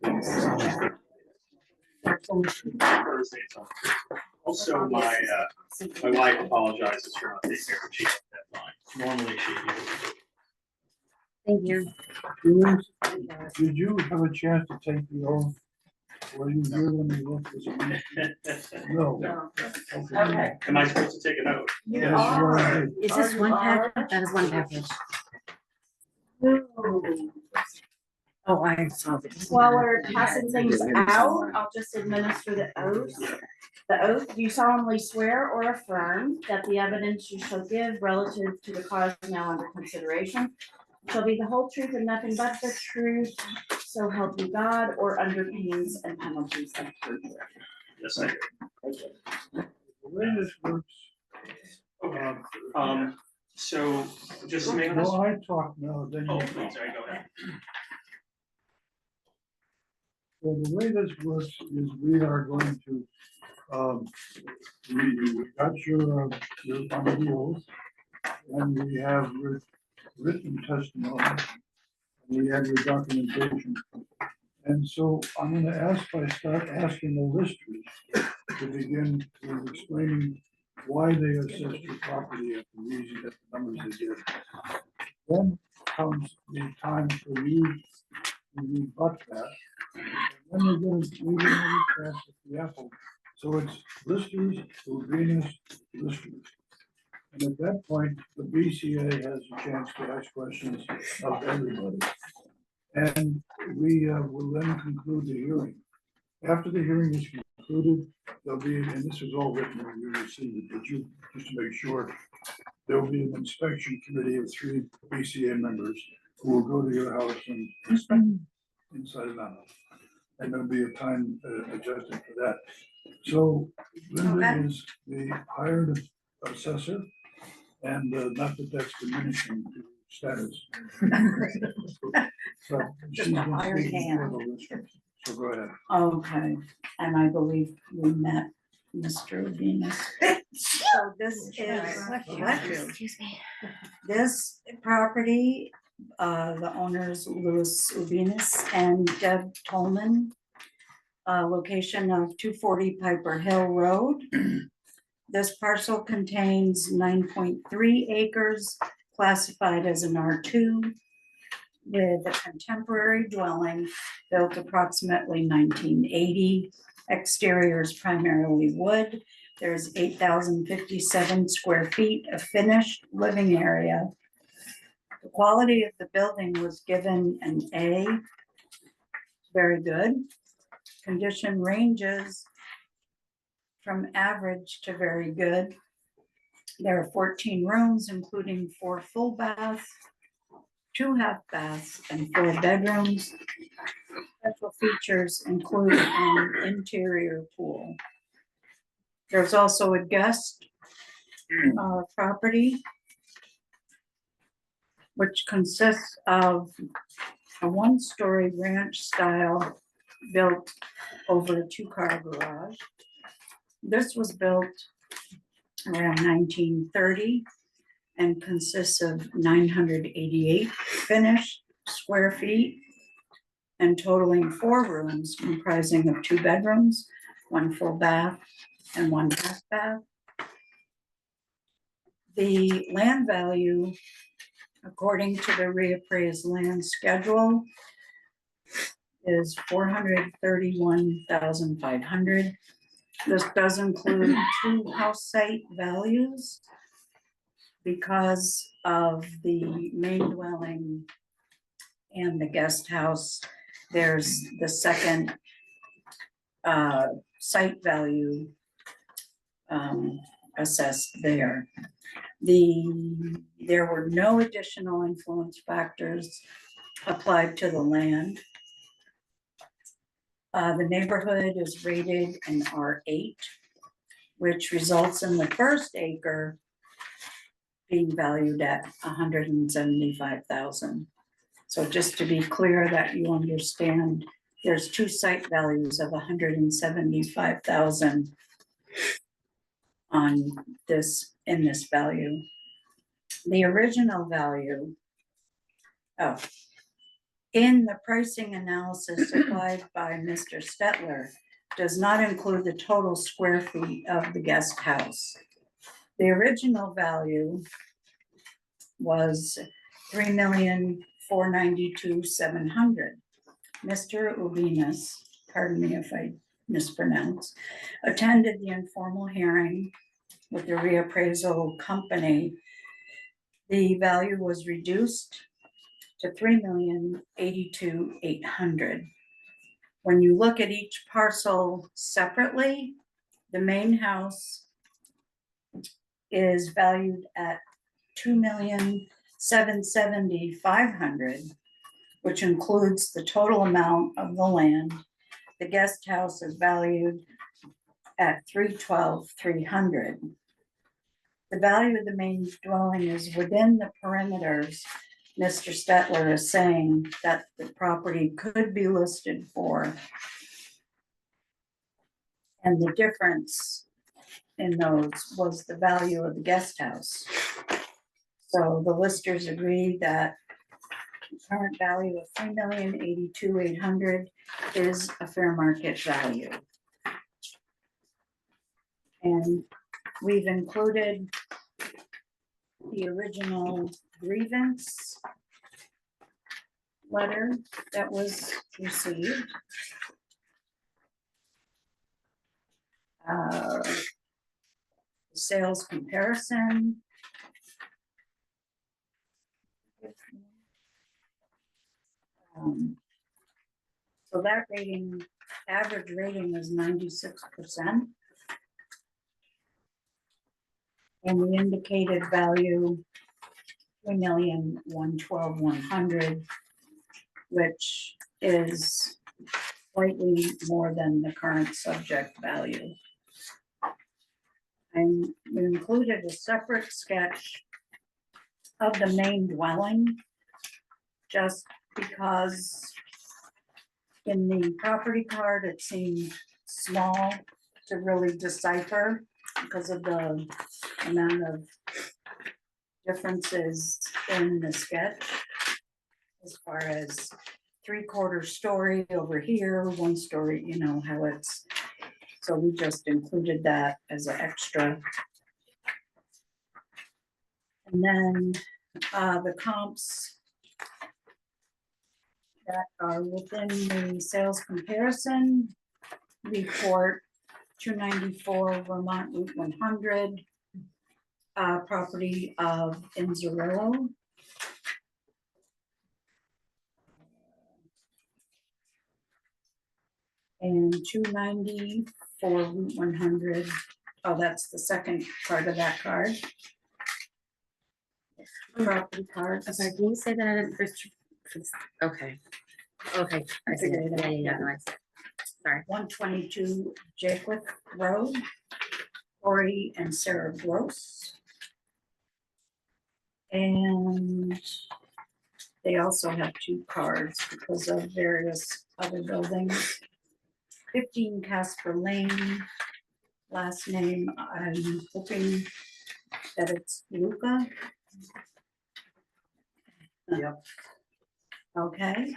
S6: Thursday, so. Also, my wife apologizes for not being here, but she had that line. Normally she'd be.
S10: Thank you.
S2: Julius, did you have a chance to take the oath? Were you here when the oath was administered? No.
S1: No.
S2: Okay.
S6: Am I supposed to take a note?
S1: You
S2: Yes, you
S1: are.
S2: are.
S10: Is this one packet? That is one package. Oh, I saw this.
S1: While we're passing things out, I'll just administer the oath. The oath, do you solemnly swear or affirm that the evidence you shall give relative to the cause now under consideration shall be the whole truth and nothing but the truth, so help you God, or under pains and penalties of perjury?
S6: Yes, I do.
S2: The way this works.
S6: So just to make this.
S2: Well, I talk now, then
S6: Oh,
S2: you
S6: please,
S2: talk.
S6: sorry, go ahead.
S2: So the way this works is we are going to, we got your on the oath, and we have your written testimony, and we have your documentation. And so I'm gonna start asking the listers to begin with explaining why they assessed your property at the reason that the numbers they did. Then comes the time for you to rebut that. And then we're gonna chance at the apple. So it's listers, Urbinus, listers. And at that point, the BCA has a chance to ask questions of everybody. And we will then conclude the hearing. After the hearing is concluded, there'll be, and this is all written when you receive it, but you, just to make sure, there will be an inspection committee of 3 BCA members who will go to your house and inspect inside and out. and there'll be a time adjusted for that. So Linda
S3: Okay.
S2: is the hired assessor, and not that that's diminishing status. But
S3: Just
S2: she's
S3: a
S2: been
S3: hired
S2: speaking
S3: hand.
S2: for the listers. So go ahead.
S3: Okay, and I believe we met Mr. Venus. So this is,
S10: Excuse me.
S3: this property, the owners Louis Venus and Deb Tolman. Location of 240 Piper Hill Road. This parcel contains 9.3 acres, classified as an R2, with a contemporary dwelling built approximately 1980. Exterior is primarily wood. There's 8,057 square feet of finished living area. The quality of the building was given an A, very good. Condition ranges from average to very good. There are 14 rooms, including 4 full baths, 2 half baths, and 4 bedrooms. Special features include an interior pool. There's also a guest property, which consists of a 1-story ranch style built over a 2-car garage. This was built around 1930 and consists of 988 finished square feet and totaling 4 rooms comprising of 2 bedrooms, 1 full bath, and 1 half bath. The land value, according to the reappraised land schedule, is $431,500. This does include 2 house site values because of the main dwelling and the guest house. There's the second site value assessed there. There were no additional influence factors applied to the land. The neighborhood is rated an R8, which results in the first acre being valued at $175,000. So just to be clear that you understand, there's 2 site values of $175,000 on this, in this value. The original value, in the pricing analysis supplied by Mr. Stetler, does not include the total square feet of the guest house. The original value was $3,492,700. Mr. Ubinas, pardon me if I mispronounce, attended the informal hearing with the reappraisal company. The value was reduced to $3,082,800. When you look at each parcel separately, the main house is valued at $2,770,500, which includes the total amount of the land. The guest house is valued at $312,300. The value of the main dwelling is within the perimeters. Mr. Stetler is saying that the property could be listed for. And the difference in those was the value of the guest house. So the listers agreed that the current value of $3,082,800 is a fair market value. And we've included the original grievance letter that was received. Sales comparison. So that rating, average rating is 96%. And the indicated value, $3,112,100, which is slightly more than the current subject value. And we included a separate sketch of the main dwelling, just because in the property card, it seemed small to really decipher because of the amount of differences in the sketch. As far as 3/4 story over here, 1 story, you know, how it's, so we just included that as an extra. And then the comps that are within the sales comparison report, 294 Vermont Route 100, property of Inzerillo. And 290 for Route 100. Oh, that's the second part of that card. Property cards.
S10: I'm sorry, can you say that first? Okay. Okay, I see it. Yeah, no, I see it. Sorry.
S3: 122 Jaquith Road, Cory and Sarah Gross. And they also have 2 cards because of various other buildings. 15 Casper Lane, last name, I'm hoping that it's Luca.
S8: Yep.
S3: Okay.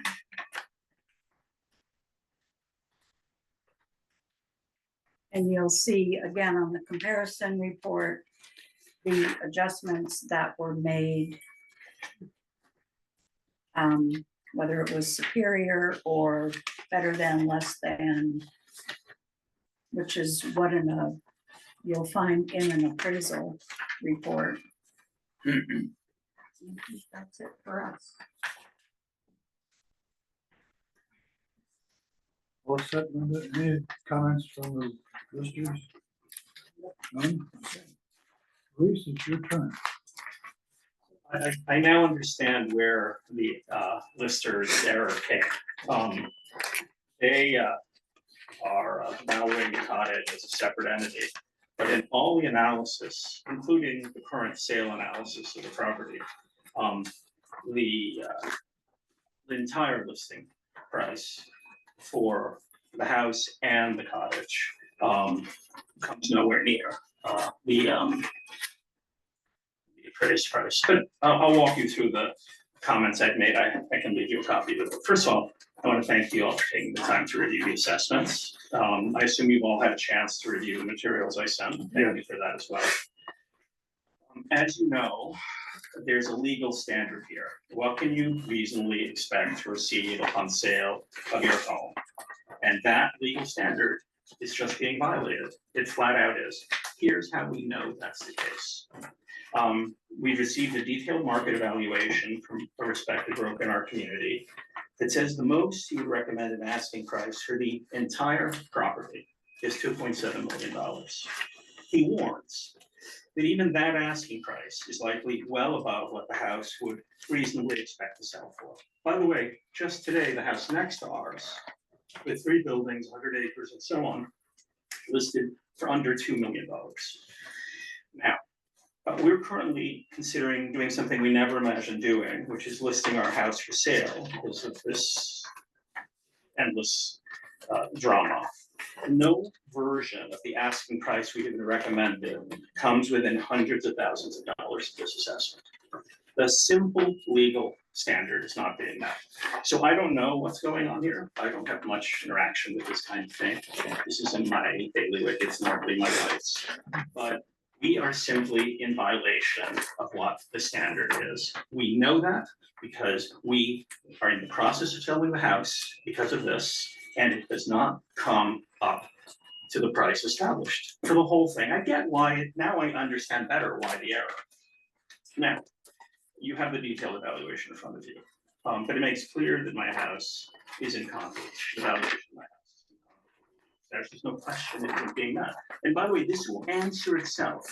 S3: And you'll see again on the comparison report, the adjustments that were made. Whether it was superior or better than, less than, which is what you'll find in an appraisal report. That's it for us.
S2: All set, Linda? Any comments from the listers? None? Bruce, it's your turn.
S11: I now understand where the listers error came. They are valuing the cottage as a separate entity, but in all the analysis, including the current sale analysis of the property, the entire listing price for the house and the cottage comes nowhere near the appraised price. But I'll walk you through the comments I've made. I can leave you a copy of it. First of all, I want to thank you all for taking the time to review the assessments. I assume you've all had a chance to review the materials I sent. Thank you for that as well. As you know, there's a legal standard here. What can you reasonably expect to receive upon sale of your home? And that legal standard is just being violated. It flat out is. Here's how we know that's the case. We've received a detailed market evaluation from a respected broker in our community that says the most he would recommend an asking price for the entire property is $2.7 million. He warns that even that asking price is likely well above what the house would reasonably expect to sell for. By the way, just today, the house next to ours, with 3 buildings, 100 acres and so on, listed for under $2 million. Now, we're currently considering doing something we never imagined doing, which is listing our house for sale because of this endless drama. No version of the asking price we have been recommended comes within hundreds of thousands of dollars of this assessment. The simple legal standard is not being met. So I don't know what's going on here. I don't have much interaction with this kind of thing. This isn't my bailiwick, it's not really my rights. But we are simply in violation of what the standard is. We know that because we are in the process of selling the house because of this, and it does not come up to the price established for the whole thing. I get why, now I understand better why the error. Now, you have the detailed evaluation in front of you, but it makes clear that my house is in conflict. The valuation of my house. There's just no question it is being met. And by the way, this will answer itself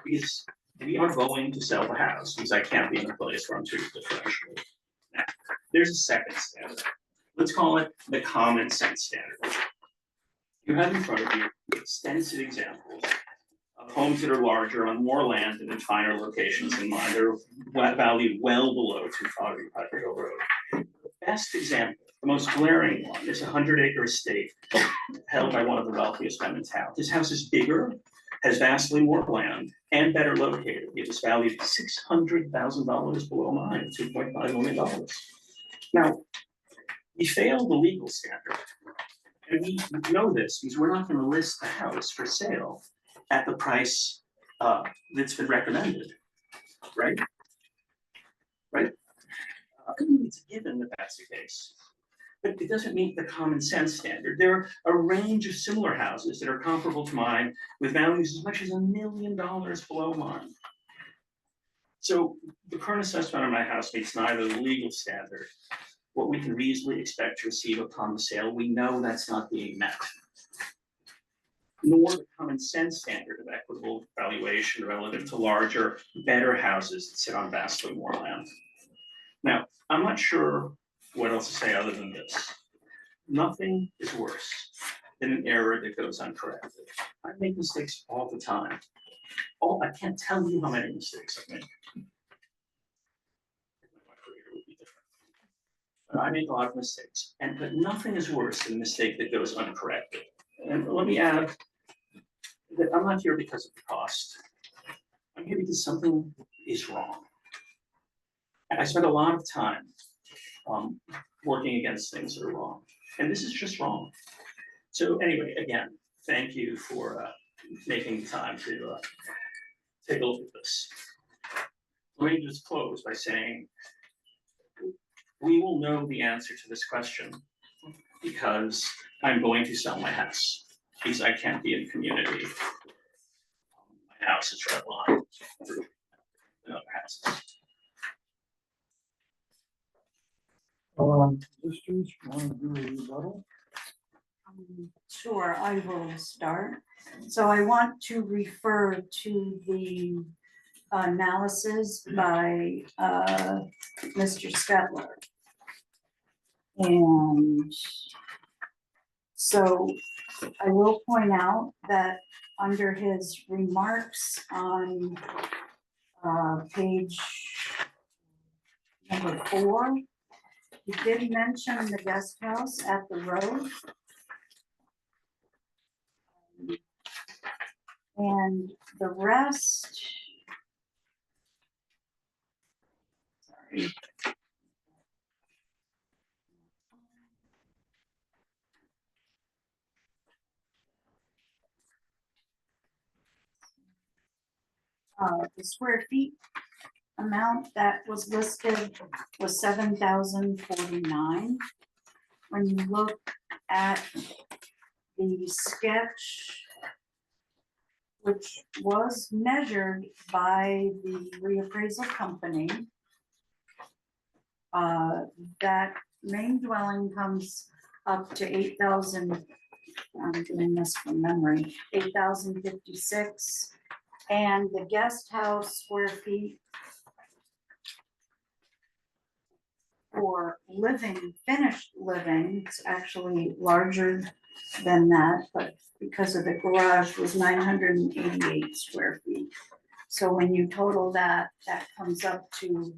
S11: because we are going to sell the house because I can't be in a place where I'm treated differentially. Now, there's a second standard. let's call it the common sense standard. You have in front of you extensive examples of homes that are larger on more land and in finer locations in mind. They're valued well below 245 Hill Road. The best example, the most glaring one, is a 100-acre estate held by one of the wealthiest men in town. This house is bigger, has vastly more land, and better located. It was valued $600,000 below mine, $2.5 million. Now, we failed the legal standard. And we know this because we're not gonna list the house for sale at the price that's been recommended, right? Right? It's a given that that's the case. But it doesn't meet the common sense standard. There are a range of similar houses that are comparable to mine with values as much as $1 million below mine. So the current assessment on my house meets neither the legal standard, what we can reasonably expect to receive upon the sale, we know that's not being met. Nor the common sense standard of equitable valuation relative to larger, better houses that sit on vastly more land. Now, I'm not sure what else to say other than this. Nothing is worse than an error that goes uncorrected. I make mistakes all the time. Oh, I can't tell you how many mistakes I make. My career would be different. But I make a lot of mistakes, but nothing is worse than a mistake that goes uncorrected. And let me add that I'm not here because of the cost. I'm here because something is wrong. And I spend a lot of time working against things that are wrong. And this is just wrong. So anyway, again, thank you for making the time to take a look at this. Let me just close by saying, we will know the answer to this question because I'm going to sell my house, because I can't be in community. My house is red line in other houses.
S2: Sisters, want to do a rebuttal?
S3: Sure, I will start. So I want to refer to the analysis by Mr. Stetler. And so I will point out that under his remarks on page number 4, he did mention the guest house at the road. And the rest. Sorry. The square feet amount that was listed was 7,049. When you look at the sketch, which was measured by the reappraisal company, that main dwelling comes up to 8,000, I'm doing this from memory, 8,056. And the guest house square feet for living, finished living, it's actually larger than that, but because of the garage was 988 square feet. So when you total that, that comes up to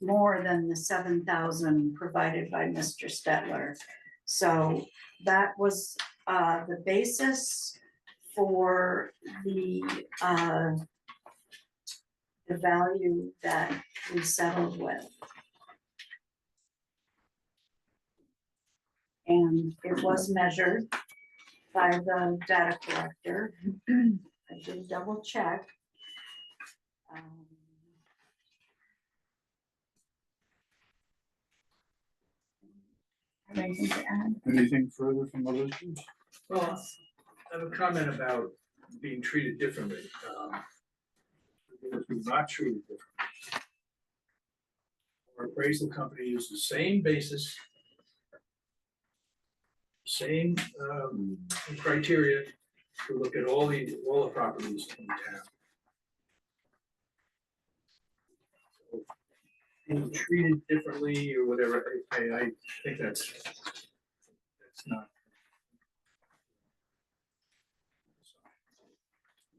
S3: more than the 7,000 provided by Mr. Stetler. So that was the basis for the value that we settled with. And it was measured by the data collector. I did double check. Have anything to add?
S2: Anything further from the listeners?
S9: Well, I have a comment about being treated differently. We're not treated differently. Our appraisal company used the same basis, same criteria to look at all the properties in town. So, being treated differently or whatever, I think that's
S2: not.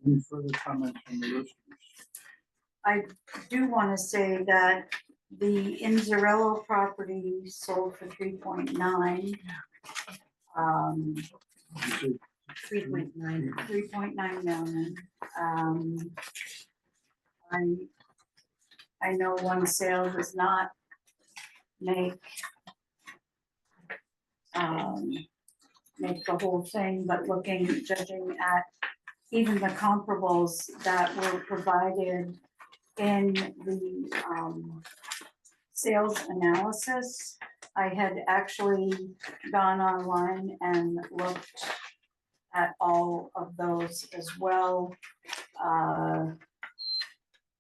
S2: Any further comments from the listeners?
S3: I do want to say that the Inzarello property sold for 3.9.
S2: You said
S10: 3.9.
S3: 3.9 million. I know one sale does not make make the whole thing, but judging at even the comparables that were provided in the sales analysis, I had actually gone online and looked at all of those as well.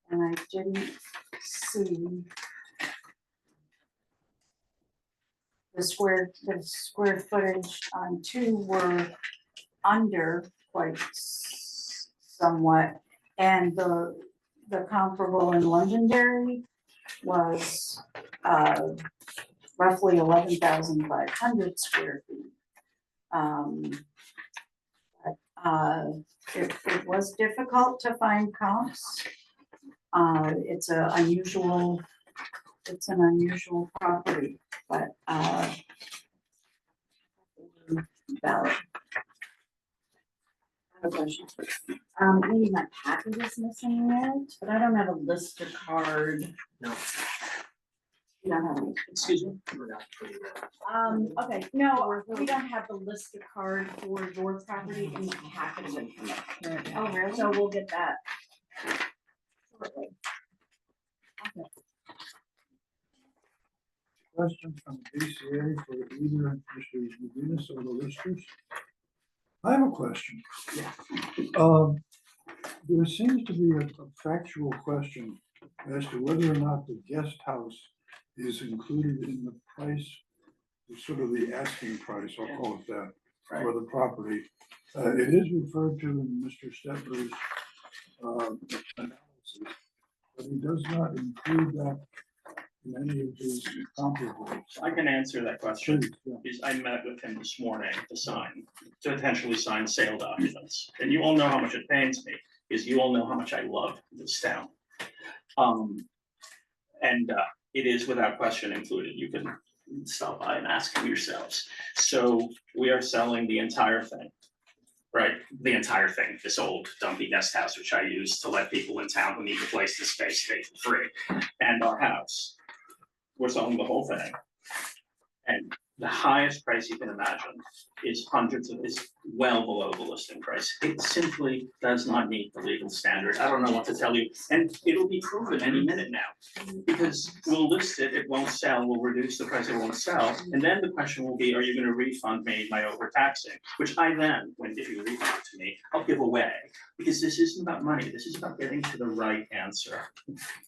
S3: And I didn't see the square footage on two were under quite somewhat. And the comparable in Londonderry was roughly 11,500 square feet. It was difficult to find comps. It's an unusual property, but valid.
S1: I have a question. Maybe my packet is missing it, but I don't have a Lister card.
S8: No.
S1: You don't have any.
S11: Excuse me?
S1: Okay, no, we don't have the Lister card for your property in the packet of information.
S3: Oh, really?
S1: So we'll get that shortly. Okay.
S2: Question from BCA for either Mr. Medina or the listers. I have a question. There seems to be a factual question as to whether or not the guest house is included in the price, sort of the asking price, I'll call it that, for the property. It is referred to in Mr. Stetler's analysis, but he does not include that in any of his comparables.
S11: I can answer that question.
S2: Please, yeah.
S11: Because I met with him this morning to potentially sign sale documents. And you all know how much it pains me, because you all know how much I love this town. It is without question included. You can stop by and ask him yourselves. So we are selling the entire thing, right? The entire thing, this old dumpy guest house, which I use to let people in town who need a place to stay for free, and our house. We're selling the whole thing. And the highest price you can imagine is well below the listing price. It simply does not meet the legal standard. I don't know what to tell you. And it'll be proven any minute now. Because we'll list it, it won't sell, we'll reduce the price, it won't sell. And then the question will be, are you gonna refund me my overtaxing? Which I then, if you refund it to me, I'll give away. Because this isn't about money, this is about getting to the right answer.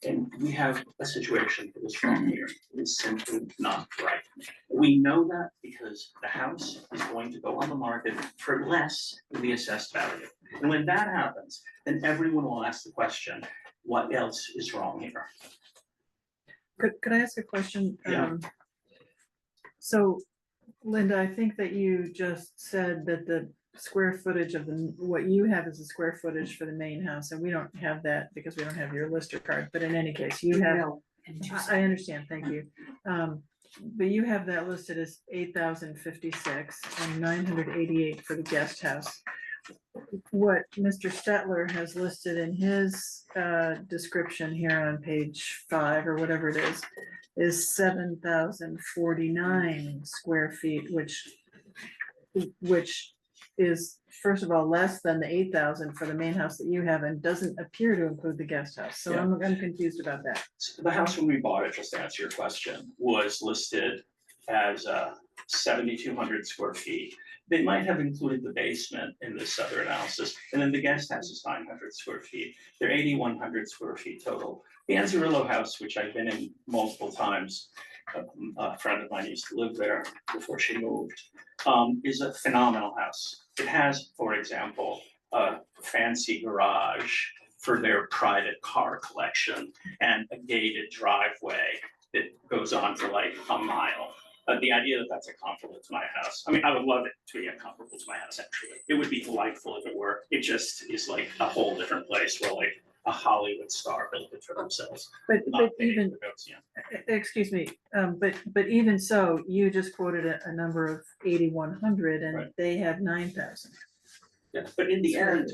S11: And we have a situation that is wrong here. It is simply not right. We know that because the house is going to go on the market for less than the assessed value. And when that happens, then everyone will ask the question, what else is wrong here?
S7: Could I ask a question?
S11: Yeah.
S7: So Linda, I think that you just said that the square footage of what you have is the square footage for the main house, and we don't have that because we don't have your lister card, but in any case, you have. I understand, thank you. But you have that listed as 8,056 and 988 for the guest house. What Mr. Stetler has listed in his description here on page 5 or whatever it is 7,049 square feet, which is first of all less than the 8,000 for the main house that you have, and doesn't appear to include the guest house. So
S11: Yeah.
S7: I'm confused about that.
S11: So the house when we bought it, just to answer your question, was listed as 7,200 square feet. They might have included the basement in this other analysis, and then the guest house is 900 square feet. They're 8,100 square feet total. The Anzarillo house, which I've been in multiple times, a friend of mine used to live there before she moved, is a phenomenal house. It has, for example, a fancy garage for their private car collection and a gated driveway that goes on for like a mile. The idea that that's a comparable to my house, I mean, I would love it to be a comparable to my house, actually. It would be delightful if it were. It just is like a whole different place where like a Hollywood star built it for themselves.
S7: But
S11: Not many
S7: even,
S11: photos, yeah.
S7: excuse me, but even so, you just quoted a number of 8,100 and
S11: Right.
S7: they have 9,000.
S11: Yeah, but in the end,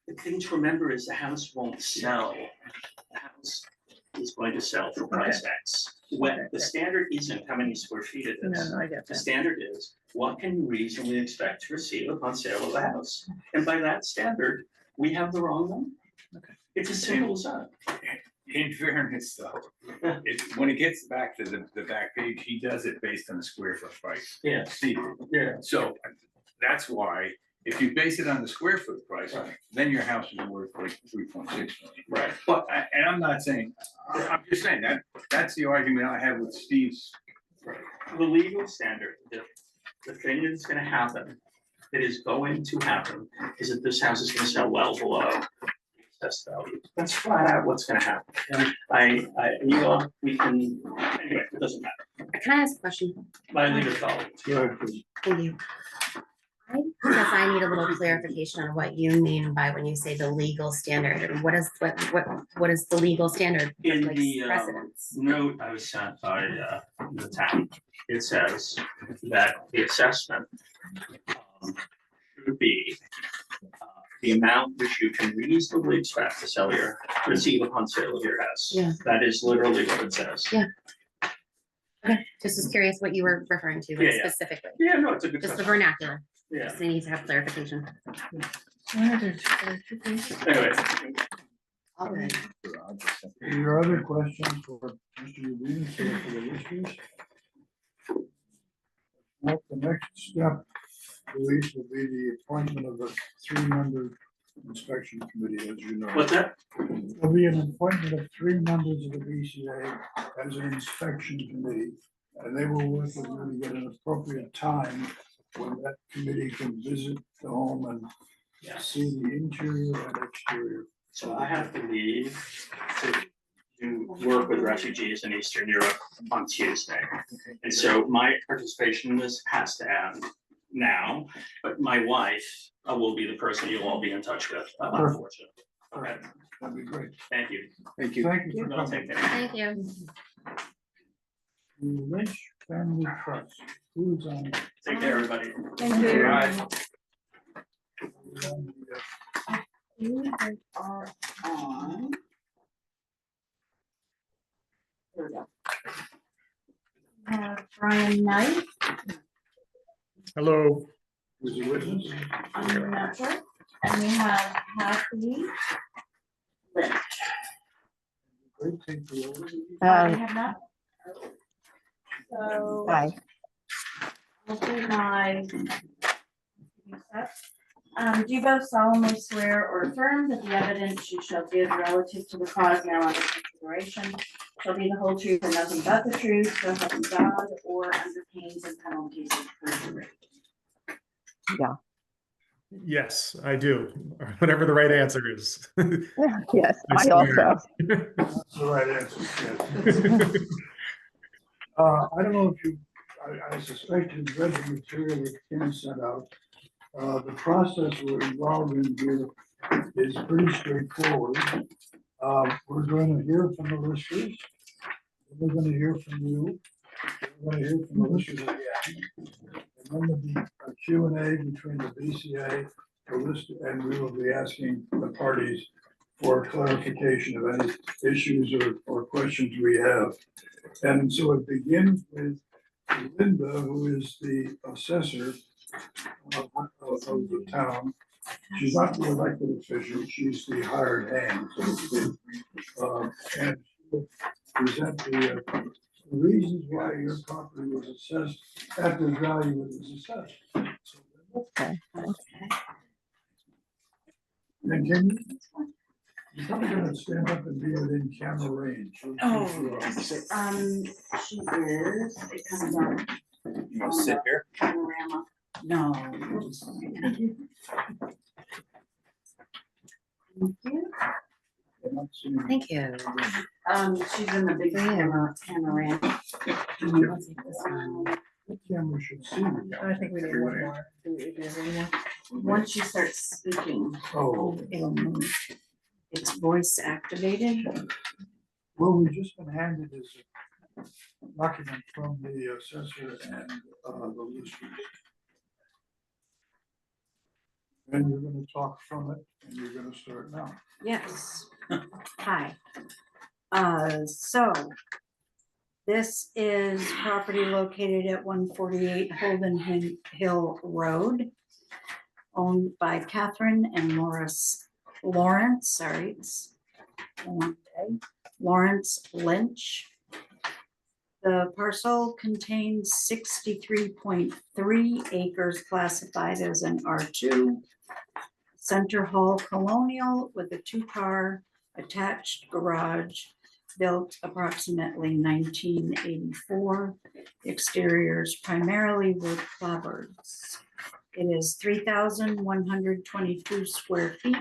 S11: the thing to remember is the house won't sell. The house is going to sell for price X. When the standard isn't how many square feet it
S7: No,
S11: is.
S7: no, I get
S11: The
S7: that.
S11: standard is, what can you reasonably expect to receive upon sale of the house? And by that standard, we have the wrong one.
S7: Okay.
S11: It's as simple as that.
S6: In fairness though, when it gets back to the back page, he does it based on the square foot price.
S11: Yeah.
S6: Steve,
S11: Yeah.
S6: so that's why, if you base it on the square foot price,
S11: Right.
S6: then your house is worth like 3.6 million.
S11: Right.
S6: But, and I'm not saying, I'm just saying that, that's the argument I have with Steve's.
S11: The legal standard, the thing that's gonna happen, that is going to happen, is that this house is gonna sell well below assessed value. That's flat out what's gonna happen. And you know, we can, anyway, it doesn't matter.
S10: Can I ask a question?
S11: My legal colleagues.
S2: Go ahead, please.
S10: Thank you. I guess I need a little clarification on what you mean by when you say the legal standard, and what is the legal standard?
S11: In
S10: like
S11: the
S10: precedence?
S11: note I was sent by the town, it says that the assessment should be the amount which you can reasonably expect to sell your, receive upon sale of your house.
S10: Yeah.
S11: That is literally what it says.
S10: Yeah. Okay, just was curious what you were referring to, like,
S11: Yeah, yeah.
S10: specifically,
S11: Yeah, no, it's a good
S10: just the
S11: question.
S10: vernacular,
S11: Yeah,
S10: just I need to have clarification.
S11: anyway,
S10: All good.
S2: Your other questions for Mr. Rubin, or for the listeners? Well, the next step, Louise, will be the appointment of a 3-member inspection committee, as you know.
S11: what's that?
S2: There'll be an appointment of 3 members of the BCA as an inspection committee, and they will work with you to get an appropriate time when that committee can visit the home and
S11: Yeah.
S2: see the interior and exterior.
S11: So I have to leave to work with refugees in Eastern Europe on Tuesday. And so my participation in this has to end now, but my wife will be the person you'll all be in touch with, unfortunately. Okay,
S2: That'd be great.
S11: thank you.
S8: Thank you.
S2: Thank you for
S11: I'll
S2: coming.
S11: take care.
S10: Thank you.
S2: The Lynch Family Trust, who's on?
S11: Take care, everybody.
S7: Thank you.
S11: Bye.
S1: You guys are on. Here we go. Brian Knight,
S2: Hello. Who's the witness?
S1: I'm not sure, and we have Kathy Lynch.
S2: Great, take the order.
S1: I have not. So.
S12: Hi.
S1: I'll do my. Do you both solemnly swear or affirm that the evidence you shall give relative to the cause now under consideration shall be the whole truth and nothing but the truth, so help you God, or under pains and penalties of perjury?
S12: Yes, I do. Whatever the right answer is. Yes, I I swear. also.
S2: That's the right answer. Yes. I don't know if you, I suspect you've read the material that Kim sent out. The process we're involved in here is pretty straightforward. We're going to hear from the listeners. We're going to hear from you. We're going to hear from the listeners again. And then there'll be a Q&A between the BCA, the list, and we will be asking the parties for clarification of any issues or questions we have. And so it begins with Linda, who is the assessor of the town. She's not the elected official, she's the hired hand, so to speak. And she will present the reasons why your property was assessed at the value it was assessed. So,
S12: Okay.
S2: and can you, you're probably gonna stand up and be within camera range.
S1: Oh, she is, it comes on.
S6: You want to sit here?
S1: Panorama.
S3: No.
S1: Thank you.
S10: Thank you.
S1: She's in the big panorama.
S10: I'll take this one.
S2: The camera should see me.
S7: I think we need one more. Do we do one more?
S1: Once you start speaking,
S2: Oh,
S3: It'll move. It's voice activated.
S2: well, we've just been handed this document from the assessor and the listers. And you're gonna talk from it, and you're gonna start now.
S3: Yes. Hi. So this is property located at 148 Holden Hill Road, owned by Catherine and Lawrence, sorry, it's a long day, Lawrence Lynch. The parcel contains 63.3 acres classified as an R2. Center Hall Colonial with a 2-car attached garage built approximately 1984. Exteriors primarily wood clapboards. It is 3,122 square feet,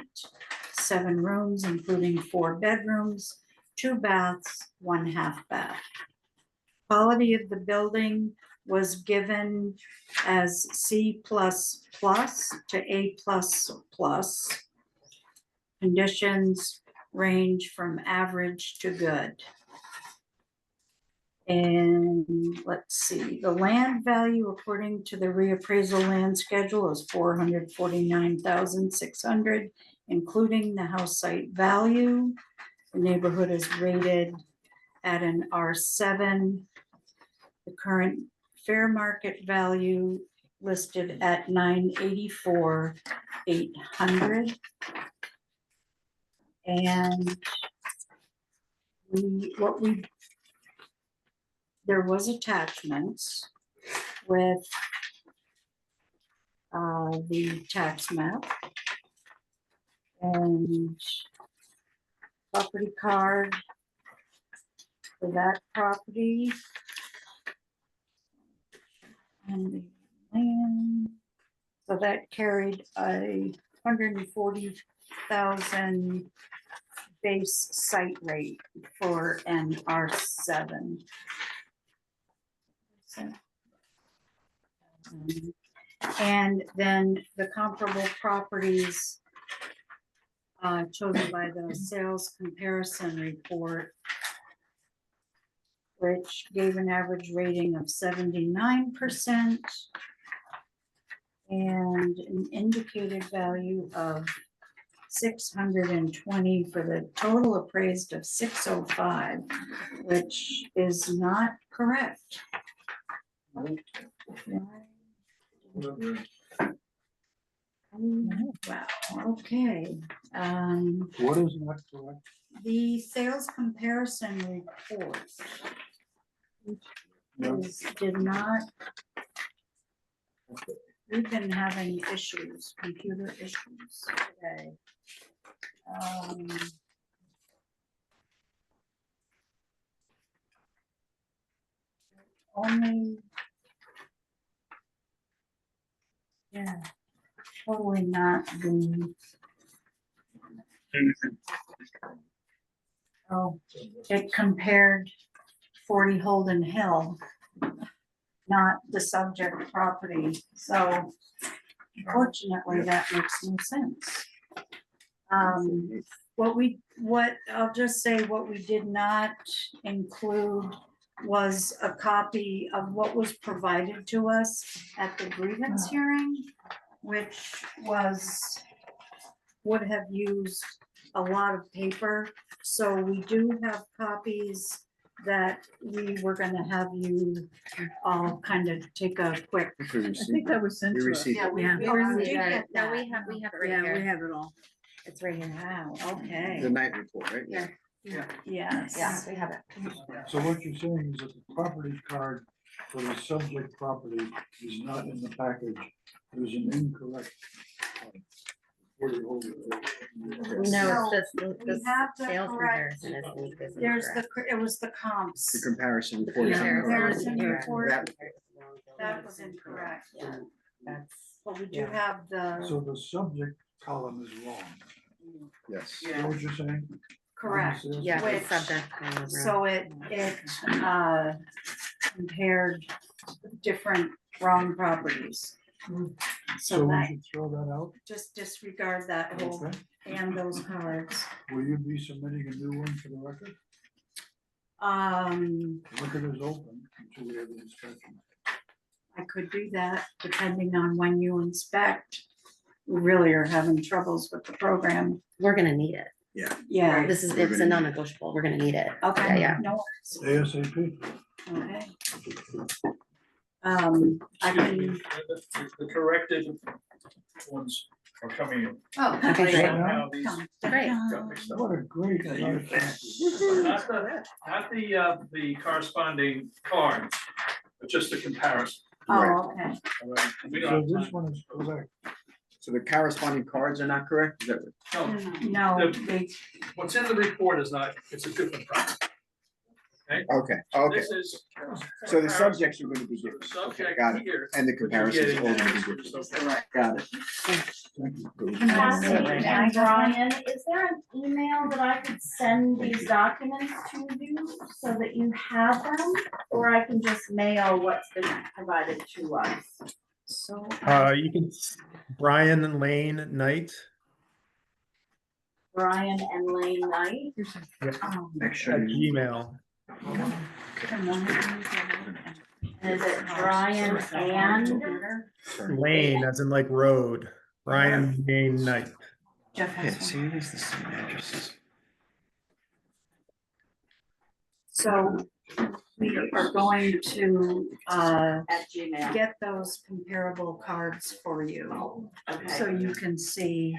S3: 7 rooms, including 4 bedrooms, 2 baths, 1 half bath. Quality of the building was given as C++ to A++. Conditions range from average to good. And let's see, the land value according to the reappraisal land schedule is 449,600, including the house site value. The neighborhood is rated at an R7. The current fair market value listed at 984,800. And there was attachments with the tax map and property card for that property. And the land, so that carried a 140,000 base site rate for an R7. And then the comparable properties chosen by the sales comparison report, which gave an average rating of 79% and an indicated value of 620 for the total appraised of 605, which is not correct. Wow, okay.
S2: What is not correct?
S3: The sales comparison report did not. We've been having issues, computer issues today. Only. Yeah, totally not the. Oh, it compared 40 Holden Hill, not the subject property. So unfortunately, that makes no sense. I'll just say what we did not include was a copy of what was provided to us at the grievance hearing, which would have used a lot of paper. So we do have copies that we were gonna have you all kind of take a quick.
S7: I think that was sent to us.
S10: Yeah, we
S3: Yeah.
S10: received
S3: did
S10: that.
S3: get
S10: No,
S3: that.
S10: we have it right
S3: Yeah, we
S10: here.
S3: have it all.
S10: It's right here.
S3: Wow, okay.
S8: The night report, right?
S10: Yeah.
S3: Yes.
S10: Yeah, we have it.
S2: So what you're saying is that the property card for the subject property is not in the package. There's an incorrect.
S10: No, it's just
S3: We
S10: the
S3: have the
S10: sales
S3: correct-
S10: comparison is
S3: There's
S10: incorrect.
S3: it was the comps.
S8: The comparison report.
S10: Yeah.
S3: Comparison
S10: Yeah.
S3: report,
S8: That-
S3: that was incorrect.
S10: Yeah, that's,
S3: But we do
S10: Yeah.
S3: have the
S2: So the subject column is wrong.
S8: Yes.
S2: Is that what you're saying?
S3: correct.
S10: yeah, the
S3: Which-
S10: subject. kind of,
S3: So it compared different wrong properties.
S2: So
S3: So
S2: we
S3: that,
S2: should throw that out.
S3: just disregard that whole,
S2: Okay.
S3: and those cards.
S2: Will you be submitting a new one for the record? The record is open until we have the inspection.
S3: I could do that depending on when you inspect. We really are having troubles with the program.
S10: We're gonna need it.
S3: Yeah,
S10: This is, it's a non-negotiable. We're gonna need it.
S3: okay,
S10: Yeah,
S3: no
S2: ASAP.
S3: worries, okay. I can,
S9: The corrected ones are coming in.
S3: oh,
S10: Okay, great.
S9: Somehow these
S3: come.
S10: Great.
S9: got mixed up.
S2: What a great.
S9: Not the corresponding cards, but just the comparison.
S3: Oh, okay.
S9: All right? We
S2: So
S9: don't have
S2: this
S9: time.
S2: one is correct.
S8: So the corresponding cards are not correct? Is that what-
S3: No,
S9: The-
S3: they,
S9: What's in the report is not, it's a different product.
S8: Okay, okay.
S9: This is.
S8: So the subjects are going to be
S9: So the
S8: different. Okay,
S9: subject
S8: got it.
S9: here.
S8: And the
S9: what you're
S8: comparisons
S9: getting
S8: all
S9: at
S8: going to
S9: is
S8: be different.
S9: so-
S8: Got it.
S1: Kathy and Brian, is there an email that I could send these documents to you so that you have them? Or I can just mail what's been provided to us?
S3: so.
S12: You can, Brian Lane Knight
S1: Brian and Lane Knight?
S8: Make
S12: at
S8: sure you.
S12: Gmail.
S1: And is it Brian and?
S12: Lane, as in like road. Brian Lane Knight.
S3: Jeff
S8: Yeah,
S3: has one.
S8: see, it is the same addresses.
S3: So we are going to
S1: At Gmail.
S3: get those comparable cards for you, so
S1: Okay,
S3: you can see.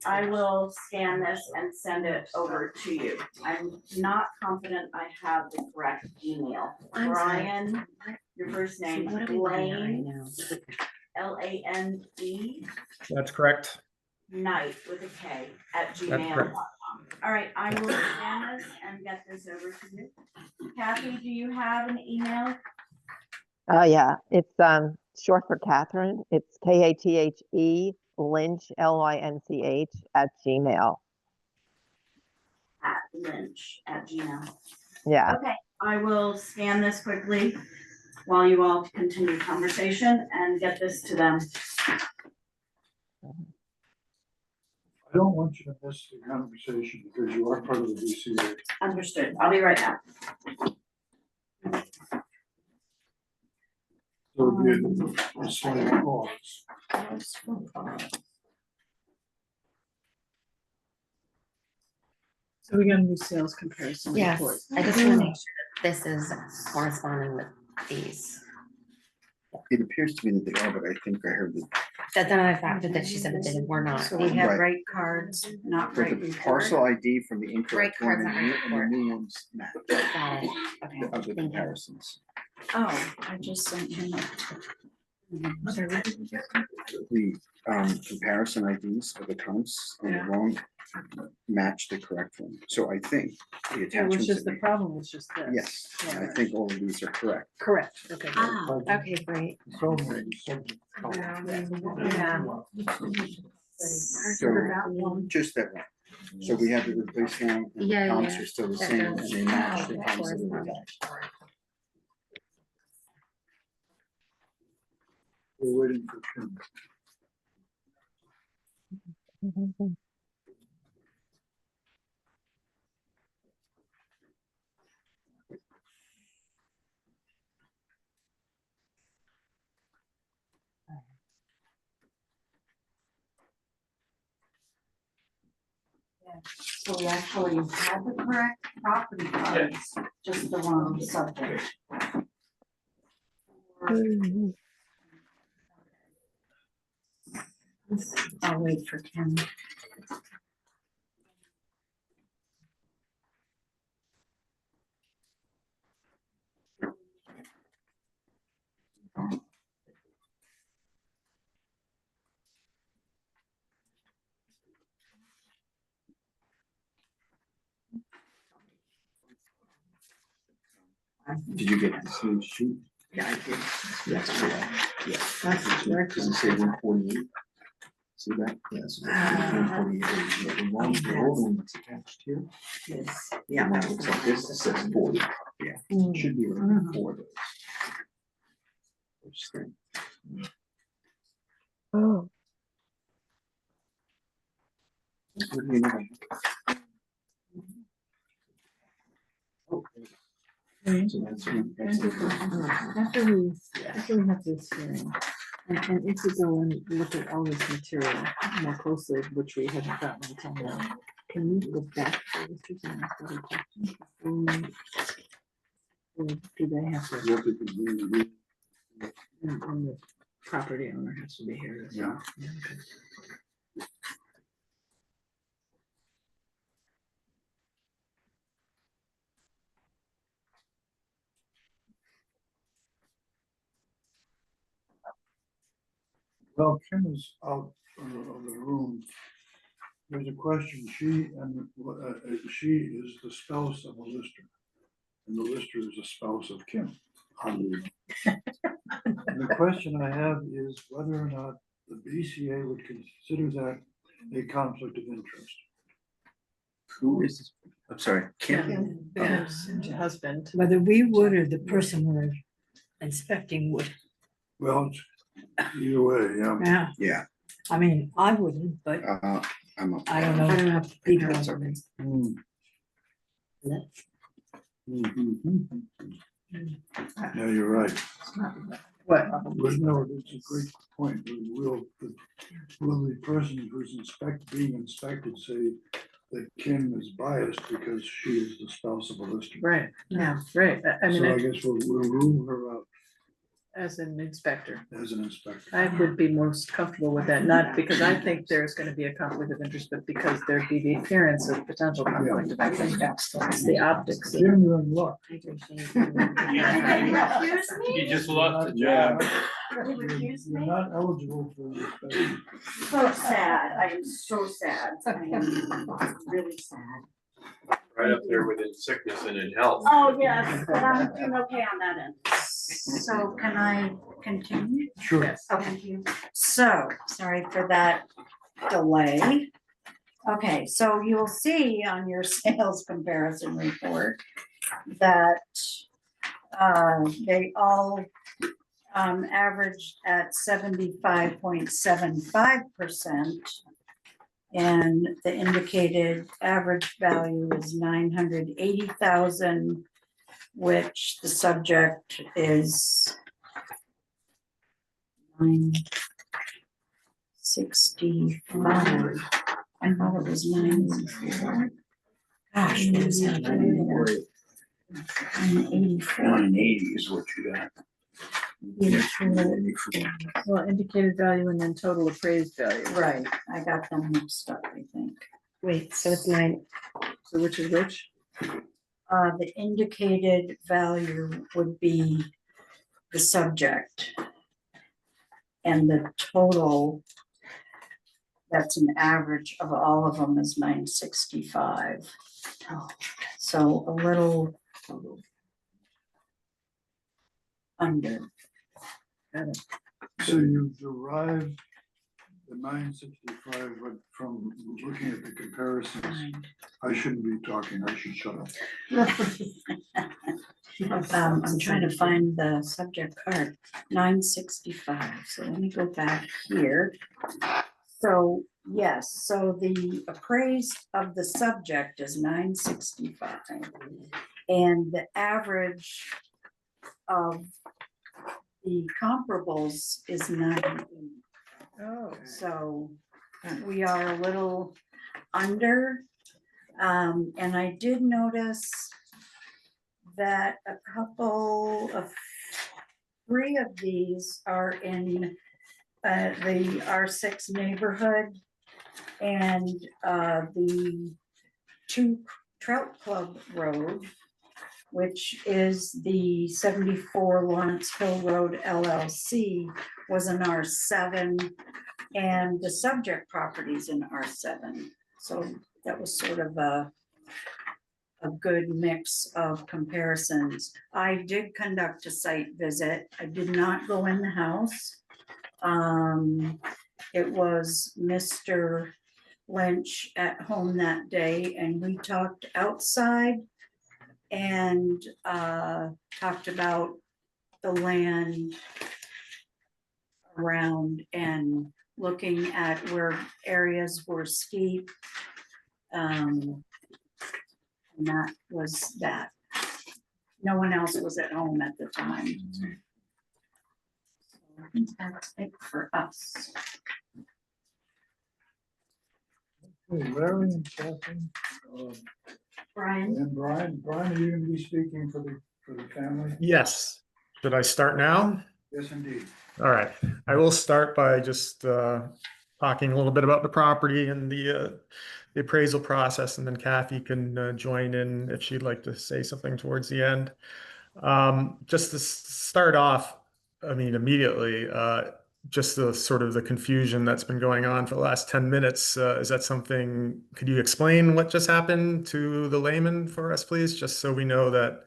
S1: I will scan this and send it over to you. I'm not confident I have the correct email.
S10: I'm sorry.
S1: Brian, your first
S10: So
S1: name,
S10: what are we looking at right
S1: Lane,
S10: now?
S1: Lane,
S12: That's correct.
S1: Knight with a K at
S12: That's
S1: gmail.com.
S12: correct.
S1: All right, I will scan this and get this over to you. Kathy, do you have an email?
S13: Yeah, it's short for Catherine. It's Kathe Lynch Lynch @gmail.
S1: At Lynch@gmail.
S13: Yeah.
S1: Okay, I will scan this quickly while you all continue conversation and get this to them.
S2: I don't want you to miss the conversation because you are part of the BCA.
S1: Understood. I'll be right back.
S2: So it'll be a slight pause.
S7: So we got a new sales comparison
S10: Yes,
S7: report.
S10: I just wanna make sure that this is corresponding with these.
S8: It appears to me that they are, but I think I heard that.
S10: That then I found that she said that they were not.
S3: So we have
S8: Right.
S3: right cards, not
S8: But
S3: right
S8: the
S3: report.
S8: parcel ID from the incorrect
S10: Right
S8: one
S10: cards
S8: and
S10: are
S8: the
S10: right
S8: new ones match
S10: Got it, okay.
S8: of the
S10: Thank you.
S8: comparisons.
S3: Oh, I just sent him a.
S8: The comparison IDs of the comps on the
S3: Yeah.
S8: wrong match the correct one. So I think the
S7: It was
S8: attachments.
S7: just,
S8: that
S7: the
S8: we-
S7: problem was just this.
S8: Yes, and I
S7: Yeah.
S8: think all of these are correct.
S7: Correct, okay. good.
S10: Ah, okay, great.
S2: So many subject.
S3: Yeah.
S8: So just that one. So we have it replaced now, and the
S10: Yeah,
S8: comps
S10: yeah.
S8: are still the
S10: That
S8: same, and
S10: does.
S8: they match the
S10: Oh,
S8: comps that are
S10: correspond.
S8: attached.
S2: We're waiting for Kim.
S1: So we actually have the correct property cards, just the wrong subject.
S3: I'll wait for Ken.
S8: Did you get the same sheet?
S3: Yeah, I did.
S8: That's correct. Yeah.
S3: That's correct.
S8: Does it say 148? See that? Yes. 148. The one, the old one that's attached here.
S3: Yes.
S8: The
S3: Yeah.
S8: one that looks like this, it says 40. Yeah, it should be right before those.
S13: Oh,
S8: What do you know? So that's.
S7: After we have this hearing, and if we go and look at all this material more closely, which we haven't gotten until now, can we go back to the listers and ask other questions? Or do they have to,
S8: What did you do?
S7: and the property owner has to be here as well? Yeah, okay.
S2: Well, Kim is out of the room. There's a question, she is the spouse of a lister. And the lister is a spouse of Kim. And the question I have is whether or not the BCA would consider that a conflict of interest.
S8: Who is this? I'm sorry, Kim?
S7: Ben's husband.
S14: Whether we would or the person we're inspecting would,
S2: Well, it's either way, yeah.
S14: yeah,
S8: Yeah,
S14: I mean, I wouldn't, but
S8: I'm.
S14: I don't know.
S10: if
S14: People
S8: That's
S14: are-
S8: okay.
S2: Hmm. Yeah, you're right.
S7: What?
S2: Well, no, it's a great point. Will the person who's being inspected say that Kim is biased because she is the spouse of a lister?
S7: Right,
S14: Yeah.
S7: right. I mean,
S2: So I guess we'll rule her out
S7: as an inspector,
S2: as an inspector.
S7: I would be most comfortable with that, not because I think there's gonna be a conflict of interest, but because there'd be the appearance of potential conflict of interest. It's the optics. of-
S2: Kim, you're in luck.
S1: Excuse me?
S9: You just lost the
S2: Yeah.
S9: job.
S1: You recuse
S2: You're
S1: me?
S2: not eligible for inspection.
S1: So sad, I am so sad, I am really sad.
S5: Right up there within sickness and in health.
S1: Oh, yes, but I'm doing okay on that end.
S3: So can I continue?
S2: Sure.
S7: Yes.
S3: Okay, so, sorry for that delay. Okay, so you'll see on your sales comparison report that they all averaged at 75.75%. And the indicated average value is 980,000, which the subject is 965. I thought it was 984. Gosh, what is that? 984.
S6: 180 is what you got.
S7: Well, indicated value and then total appraised value.
S3: Right, I got them mixed up, I think.
S10: Wait, so it's 9,
S7: So which is which?
S3: The indicated value would be the subject. And the total, that's an average of all of them, is 965. So a little under.
S2: So you derived the 965 from looking at the comparisons. I shouldn't be talking, I should shut up.
S3: I'm trying to find the subject card, 965, so let me go back here. So, yes, so the appraised of the subject is 965. And the average of the comparables is 98.
S7: Oh.
S3: So we are a little under. And I did notice that a couple of, 3 of these are in the R6 neighborhood. And the 2 Trout Club Road, which is the 74 Lawrence Hill Road LLC, was an R7, and the subject properties in R7. So that was sort of a good mix of comparisons. I did conduct a site visit. I did not go in the house. It was Mr. Lynch at home that day, and we talked outside and talked about the land around and looking at where areas were steep. And that was that. No one else was at home at the time. So that's it for us.
S2: Okay, Larry and Kathy,
S1: Brian?
S2: and Brian, are you gonna be speaking for the family?
S12: Yes. Should I start now?
S2: Yes, indeed.
S12: All right. I will start by just talking a little bit about the property and the appraisal process, and then Kathy can join in if she'd like to say something towards the end. Just to start off, I mean, immediately, just the sort of the confusion that's been going on for the last 10 minutes. Is that something, could you explain what just happened to the layman for us, please? Just so we know that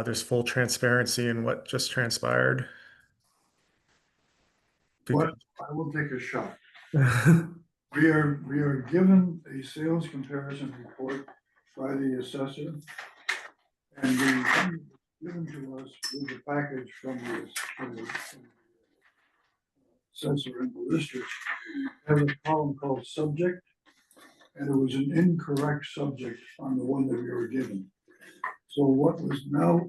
S12: there's full transparency in what just transpired.
S2: What, I will take a shot. We are given a sales comparison report by the assessor. And the given to us with the package from the assessor and the lister has a column called subject. And it was an incorrect subject on the one that we were given. So what was now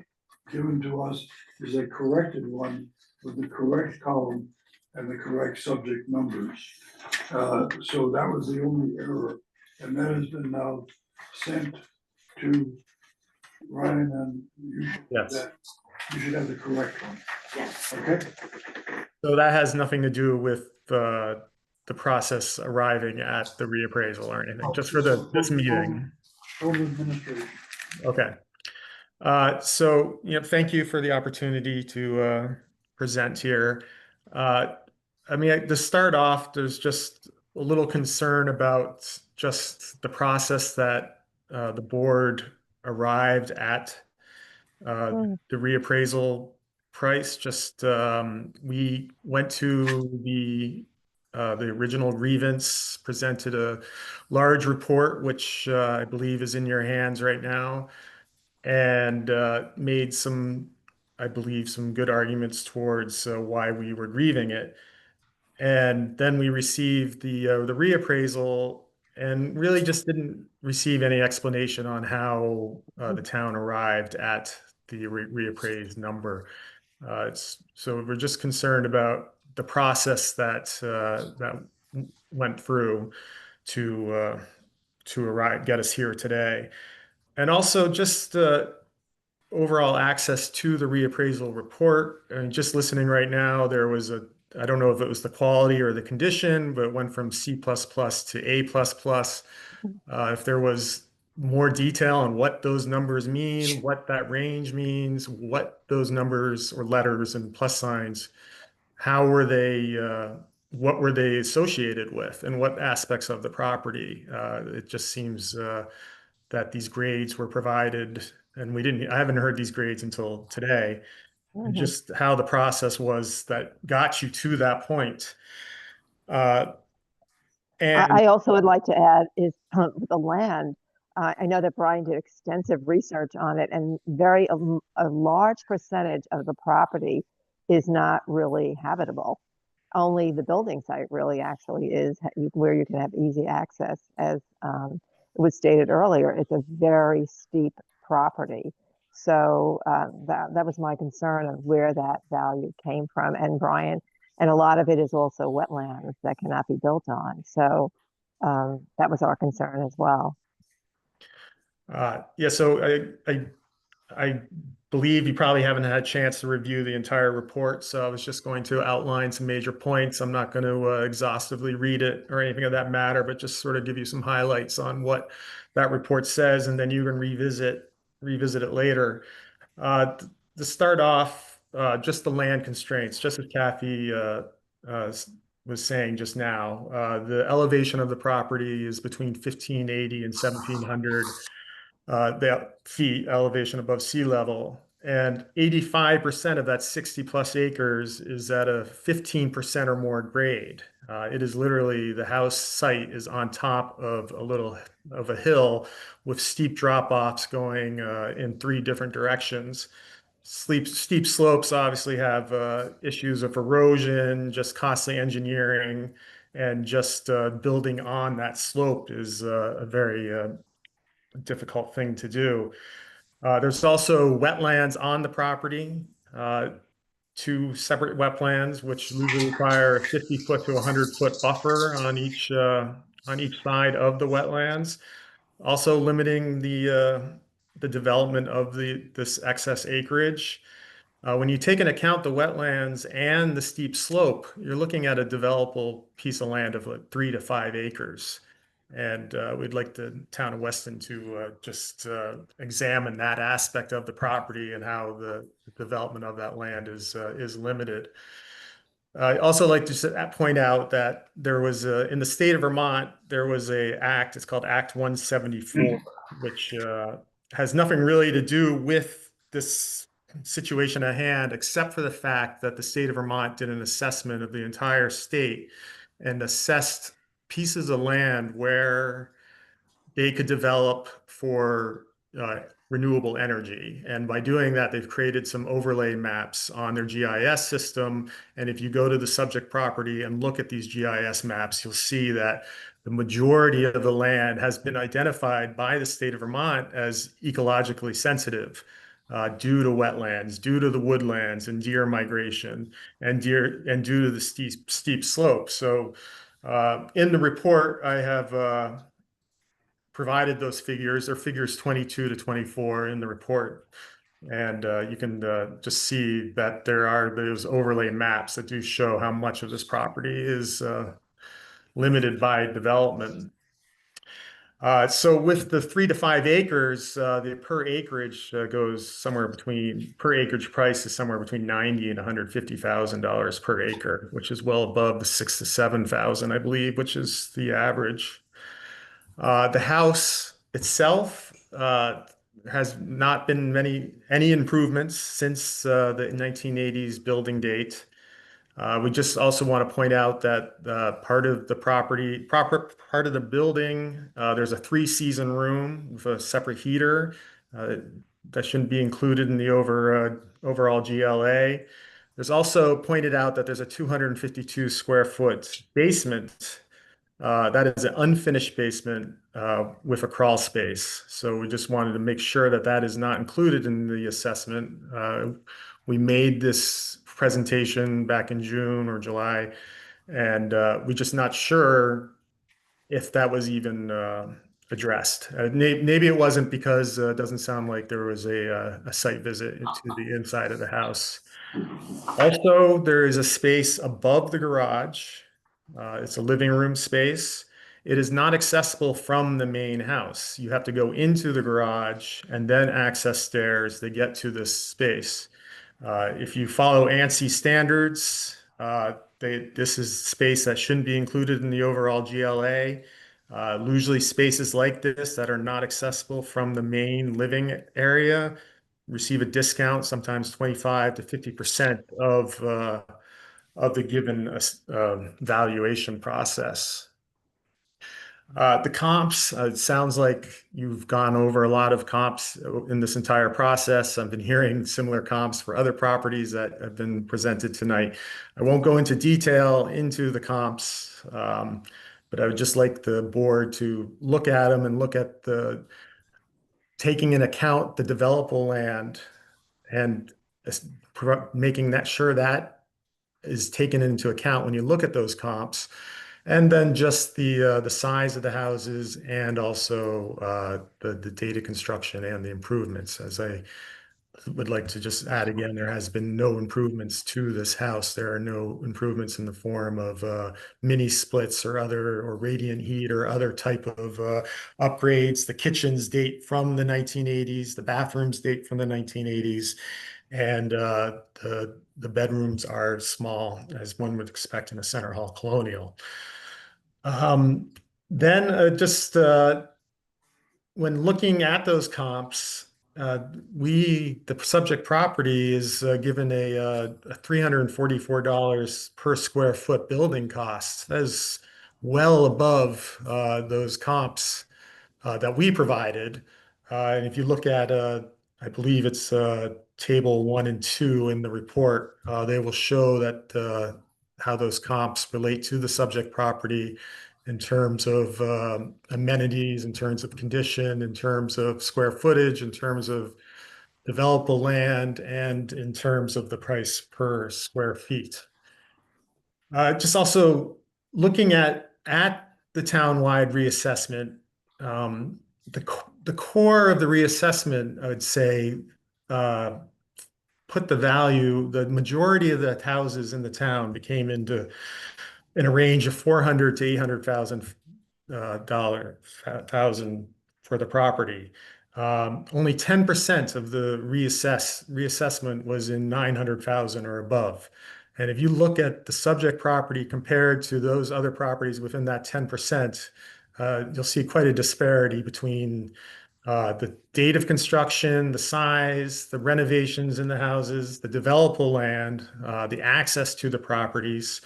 S2: given to us is a corrected one with the correct column and the correct subject numbers. So that was the only error, and that has been now sent to Ryan, and you,
S12: Yes.
S2: that you should have the correct one.
S1: Yes.
S2: Okay?
S12: So that has nothing to do with the process arriving at the reappraisal or anything, just for this meeting.
S2: Total administration.
S12: Okay. So, thank you for the opportunity to present here. I mean, to start off, there's just a little concern about just the process that the board arrived at the reappraisal price. Just we went to the original grievance, presented a large report, which I believe is in your hands right now, and made some, I believe, some good arguments towards why we were grieving it. And then we received the reappraisal and really just didn't receive any explanation on how the town arrived at the reappraised number. So we're just concerned about the process that went through to arrive, get us here today. And also just overall access to the reappraisal report. And just listening right now, there was I don't know if it was the quality or the condition, but it went from C++ to A++. If there was more detail on what those numbers mean, what that range means, what those numbers or letters and plus signs, how were they, what were they associated with, and what aspects of the property? It just seems that these grades were provided, and I haven't heard these grades until today, and just how the process was that got you to that point. And
S13: I also would like to add is the land. I know that Brian did extensive research on it, and a large percentage of the property is not really habitable. Only the building site really actually is where you can have easy access. As it was stated earlier, it's a very steep property. So that was my concern of where that value came from. And Brian, and a lot of it is also wetlands that cannot be built on. So that was our concern as well.
S12: Yeah, so I believe you probably haven't had a chance to review the entire report, so I was just going to outline some major points. I'm not going to exhaustively read it or anything of that matter, but just sort of give you some highlights on what that report says, and then you can revisit it later. To start off, just the land constraints, just as Kathy was saying just now, the elevation of the property is between 1580 and 1700 the feet elevation above sea level, and 85% of that 60 plus acres is at a 15% or more grade. It is literally, the house site is on top of a hill with steep drop offs going in 3 different directions. steep slopes obviously have issues of erosion, just costly engineering, and just building on that slope is a very difficult thing to do. There's also wetlands on the property, two separate wetlands, which usually require a 50-foot to 100-foot buffer on each side of the wetlands, also limiting the development of this excess acreage. When you take into account the wetlands and the steep slope, you're looking at a developable piece of land of like 3 to 5 acres. And we'd like the town of Weston to just examine that aspect of the property and how the development of that land is limited. I also like to point out that there was in the state of Vermont, there was a act, it's called Act 174, which has nothing really to do with this situation at hand, except for the fact that the state of Vermont did an assessment of the entire state and assessed pieces of land where they could develop for renewable energy. And by doing that, they've created some overlay maps on their GIS system. And if you go to the subject property and look at these GIS maps, you'll see that the majority of the land has been identified by the state of Vermont as ecologically sensitive. Due to wetlands, due to the woodlands and deer migration, and due to the steep slope. So in the report, I have provided those figures. They're figures 22 to 24 in the report. And you can just see that there are those overlay maps that do show how much of this property is limited by development. So with the 3 to 5 acres, the per acreage goes somewhere between, per acreage price is somewhere between $90,000 and $150,000 per acre, which is well above the 6,000 to 7,000, I believe, which is the average. The house itself has not been any improvements since the 1980s building date. We just also want to point out that part of the part of the building, there's a 3-season room with a separate heater that shouldn't be included in the overall GLA. There's also pointed out that there's a 252 square foot basement. That is an unfinished basement with a crawl space. So we just wanted to make sure that that is not included in the assessment. We made this presentation back in June or July, and we're just not sure if that was even addressed. Maybe it wasn't because it doesn't sound like there was a site visit into the inside of the house. Also, there is a space above the garage. It's a living room space. It is not accessible from the main house. You have to go into the garage and then access stairs to get to this space. If you follow ANSI standards, this is space that shouldn't be included in the overall GLA. Usually spaces like this that are not accessible from the main living area receive a discount, sometimes 25 to 50% of the given valuation process. The comps, it sounds like you've gone over a lot of comps in this entire process. I've been hearing similar comps for other properties that have been presented tonight. I won't go into detail into the comps, but I would just like the board to look at them and look at taking into account the developable land and making sure that is taken into account when you look at those comps. And then just the size of the houses and also the data construction and the improvements. As I would like to just add again, there has been no improvements to this house. There are no improvements in the form of mini splits or radiant heat or other type of upgrades. The kitchens date from the 1980s. The bathrooms date from the 1980s. And the bedrooms are small, as one would expect in a center hall colonial. Then just when looking at those comps, the subject property is given a $344 per square foot building cost. That is well above those comps that we provided. And if you look at I believe it's table 1 and 2 in the report. They will show that how those comps relate to the subject property in terms of amenities, in terms of condition, in terms of square footage, in terms of developable land, and in terms of the price per square feet. Just also looking at the townwide reassessment, the core of the reassessment, I would say, put the majority of the houses in the town became in a range of 400 to 800,000 thousand for the property. Only 10% of the reassessment was in 900,000 or above. And if you look at the subject property compared to those other properties within that 10%, you'll see quite a disparity between the date of construction, the size, the renovations in the houses, the developable land, the access to the properties,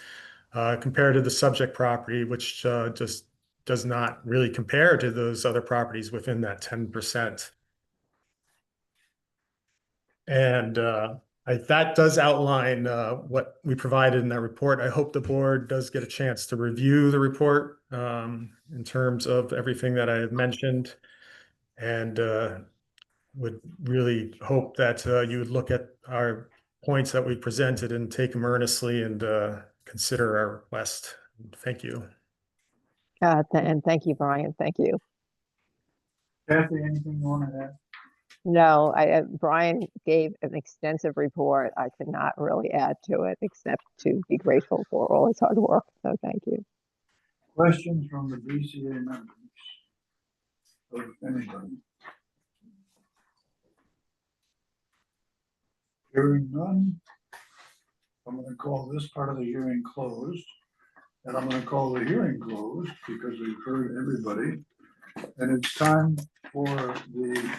S12: compared to the subject property, which just does not really compare to those other properties within that 10%. And that does outline what we provided in that report. I hope the board does get a chance to review the report in terms of everything that I have mentioned, and would really hope that you would look at our points that we presented and take them earnestly and consider our request. Thank you.
S13: And thank you, Brian. Thank you.
S2: Kathy, anything you want to add?
S13: No, Brian gave an extensive report. I could not really add to it except to be grateful for all his hard work. So thank you.
S2: Questions from the BCA members? Of anybody? Hearing none, I'm going to call this part of the hearing closed. And I'm going to call the hearing closed because we've heard everybody. And it's time for the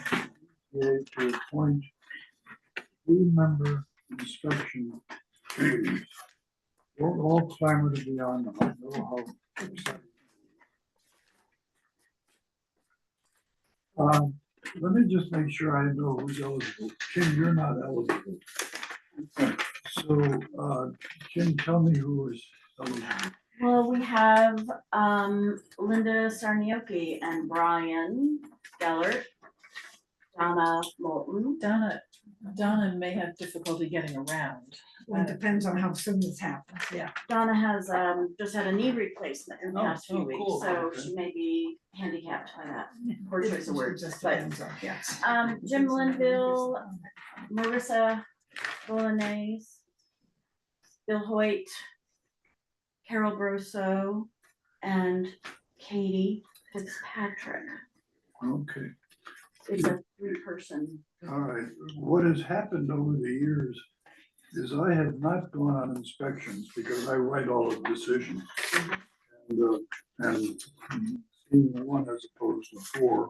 S2: BCA to appoint 3-member inspection committees. We're all clamored to be on them. I know how exciting. Let me just make sure I know who's eligible. Kim, you're not eligible. So, Kim, tell me who is eligible.
S1: Well, we have Linda Sarnioki and Brian Gellert, Donna Moulton.
S7: Donna may have difficulty getting around.
S14: Well, it depends on how soon this happens, yeah.
S1: Donna has just had a knee replacement in the past few weeks,
S2: cool.
S1: so
S2: Okay.
S1: she may be handicapped by that. Poor choice of words,
S14: Just
S1: but
S14: depends on, yes.
S1: Jim Linville, Marissa Bolognese, Bill Hoyt, Carol Brosso, and Katie Fitzpatrick.
S2: Okay,
S1: It's a 3-person.
S2: all right. What has happened over the years is I have not gone on inspections because I write all of the decisions. And seeing 1 as opposed to 4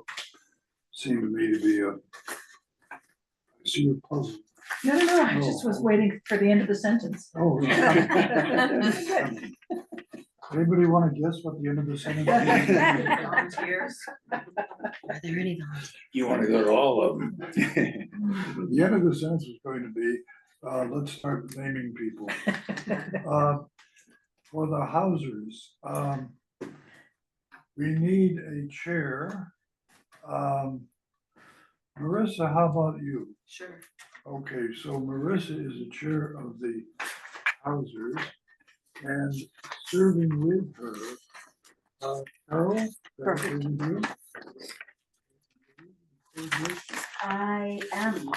S2: seemed to me to be I see your puzzle.
S7: No, I just was waiting for the end of the sentence.
S2: Oh. Anybody want to guess what the end of the sentence is?
S1: Volunteers.
S10: Are there any volunteers?
S6: You want to go to all of them?
S2: The end of the sentence is going to be, let's start naming people. For the Hausers, we need a chair. Marissa, how about you?
S1: Sure.
S2: Okay, so Marissa is the chair of the Hausers, and serving with her, Carol?
S1: Perfect. I am.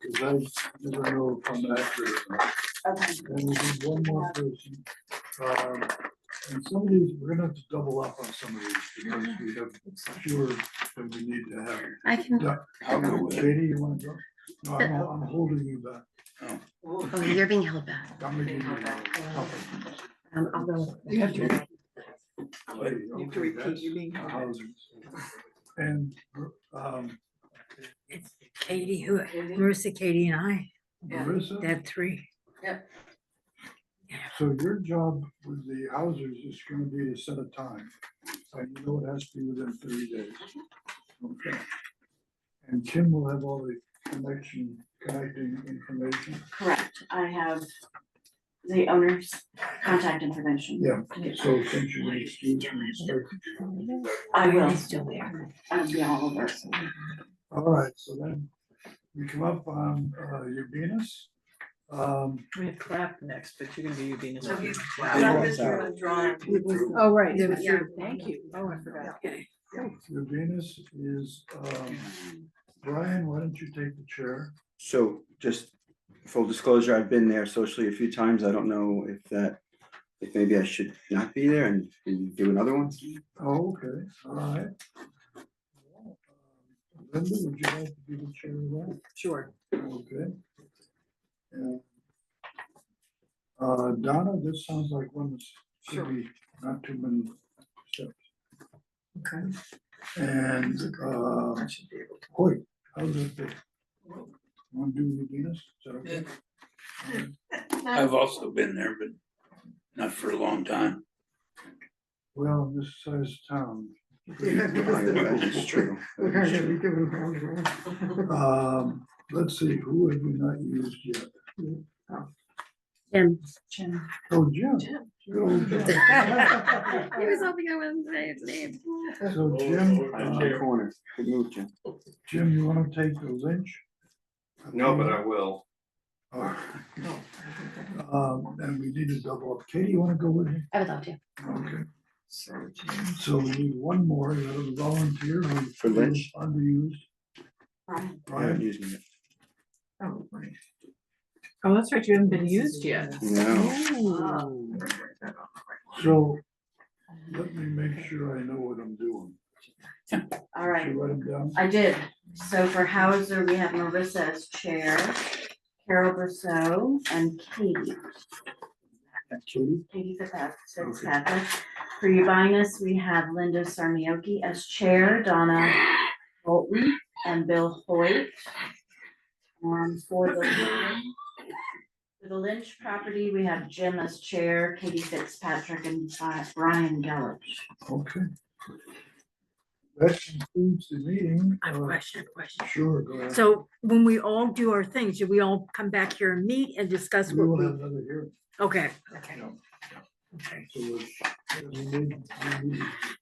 S2: Because I never know if I'm accurate or not.
S1: Okay.
S2: And we need 1 more person. And some of these, we're gonna have to double up on some of these because we have fewer than we need to have.
S10: I can,
S2: Yeah,
S6: I'll go with it.
S2: Katie, you wanna go? No, I'm holding you back.
S10: oh, you're being held back.
S2: I'm gonna give you
S10: I'll go.
S7: You have to,
S2: Katie,
S7: you have to
S2: okay,
S7: repeat,
S2: that's
S7: you're being
S2: the
S7: held back.
S2: Hausers. And,
S14: It's Katie, Marissa, Katie and I,
S2: Marissa,
S14: that 3.
S2: so your job with the Hausers is gonna be to set a time. And you know it has to be within 30 days. Okay. And Kim will have all the connecting information.
S1: Correct, I have the owner's contact information.
S2: Yeah, so since you're excused from
S1: I will.
S14: Still there.
S1: I'll be all over.
S2: all right, so then we come up on Ubinas.
S7: We have clap next, but you're gonna be Venus.
S1: Drawing.
S7: Oh, right.
S10: Yeah.
S7: Thank you. Oh, I forgot.
S2: Ubinas is, Brian, why don't you take the chair?
S8: So just full disclosure, I've been there socially a few times. I don't know if maybe I should not be there and do another one.
S2: Oh, okay, all right. Linda, would you like to be the chair of that?
S7: Sure.
S2: Okay. And, Donna, this sounds like one that's should be not too many steps.
S14: Okay.
S2: And, Hoyt, how's it be? Want to do Ubinas? Is that okay?
S6: I've also been there, but not for a long time.
S2: Well, in this size town.
S8: That's true.
S2: Let's see, who have we not used yet?
S10: Jim.
S2: Oh, Jim. Good old Jim.
S10: He was hoping I wouldn't say his name.
S2: So Jim,
S8: Good corner. Good move, Jim.
S2: Jim, you wanna take the Lynch?
S5: No, but I will.
S2: And we need to double up. Katie, you wanna go with me?
S10: I would love to.
S2: Okay. So we need one more, that was a volunteer who.
S8: For Lynch?
S2: Underused.
S8: I haven't
S2: Brian,
S8: used it
S7: Oh, that's right. You haven't been used yet.
S8: yet. No.
S2: so let me make sure I know what I'm doing.
S1: All right.
S2: Should I write them down?
S1: I did. So for Hauser, we have Marissa as chair, Carol Brousseau, and Katie. Katie Fitzpatrick. For Ubinas, we have Linda Sarmioki as chair, Donna Bolton, and Bill Hoyt. For the Lynch property, we have Jim as chair, Katie Fitzpatrick, and Brian Gellich.
S2: Okay. That concludes the meeting.
S14: I have a question.
S2: Sure, go ahead.
S14: So when we all do our things, should we all come back here and meet and discuss
S2: We
S14: what
S2: will
S14: we?
S2: have another hearing.
S14: Okay.
S2: Yeah.
S14: Okay.
S2: So we need to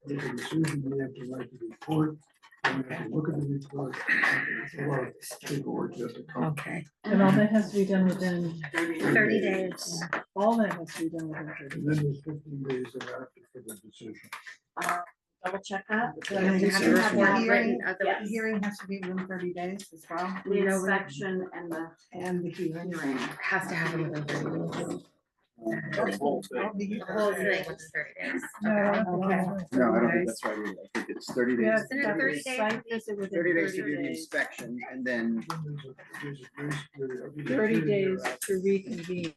S2: make a decision, we have to write the report, and we have to look at the report. There's a lot of paperwork that to come.
S14: Okay.
S7: And all that has to be done within,
S10: 30 days.
S7: all that has to be done within 30
S2: And then there's 15 days thereafter for the decision.
S1: Double check that.
S10: You have to have that written at the-
S1: Yes.
S4: Hearing has to be within 30 days as well.
S1: The inspection and the
S4: hearing.
S1: hearing.
S10: Has to happen within 30 days.
S6: The whole thing.
S10: The whole thing within 30 days.
S2: Oh,
S7: No,
S10: Okay.
S7: that's
S8: No, I don't think that's right. either. I think it's 30
S7: Yeah,
S8: days.
S10: Isn't it
S7: got the
S10: 30 days?
S7: site visit within
S8: 30 days to do the
S7: 30 days.
S8: inspection and then
S2: There's a grace period.
S7: 30 days to reconvene,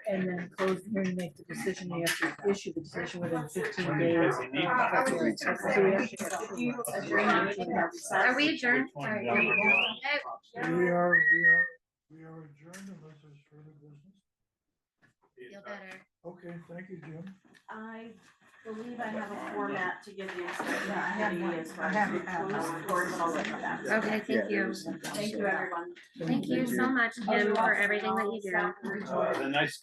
S7: and then close the hearing, make the decision, you have to issue the decision within 15 days. So we have to
S10: Are we adjourned?
S2: We are adjourned unless there's further business.
S10: Feel better.
S2: Okay, thank you, Jim.
S1: I believe I have a format to give you. So yeah, as far as
S4: have-
S1: the report, but I'll look at that.
S10: Okay, thank you.
S1: Thank you, everyone.
S10: Thank you so much, Jim, for everything that you do.
S6: The nice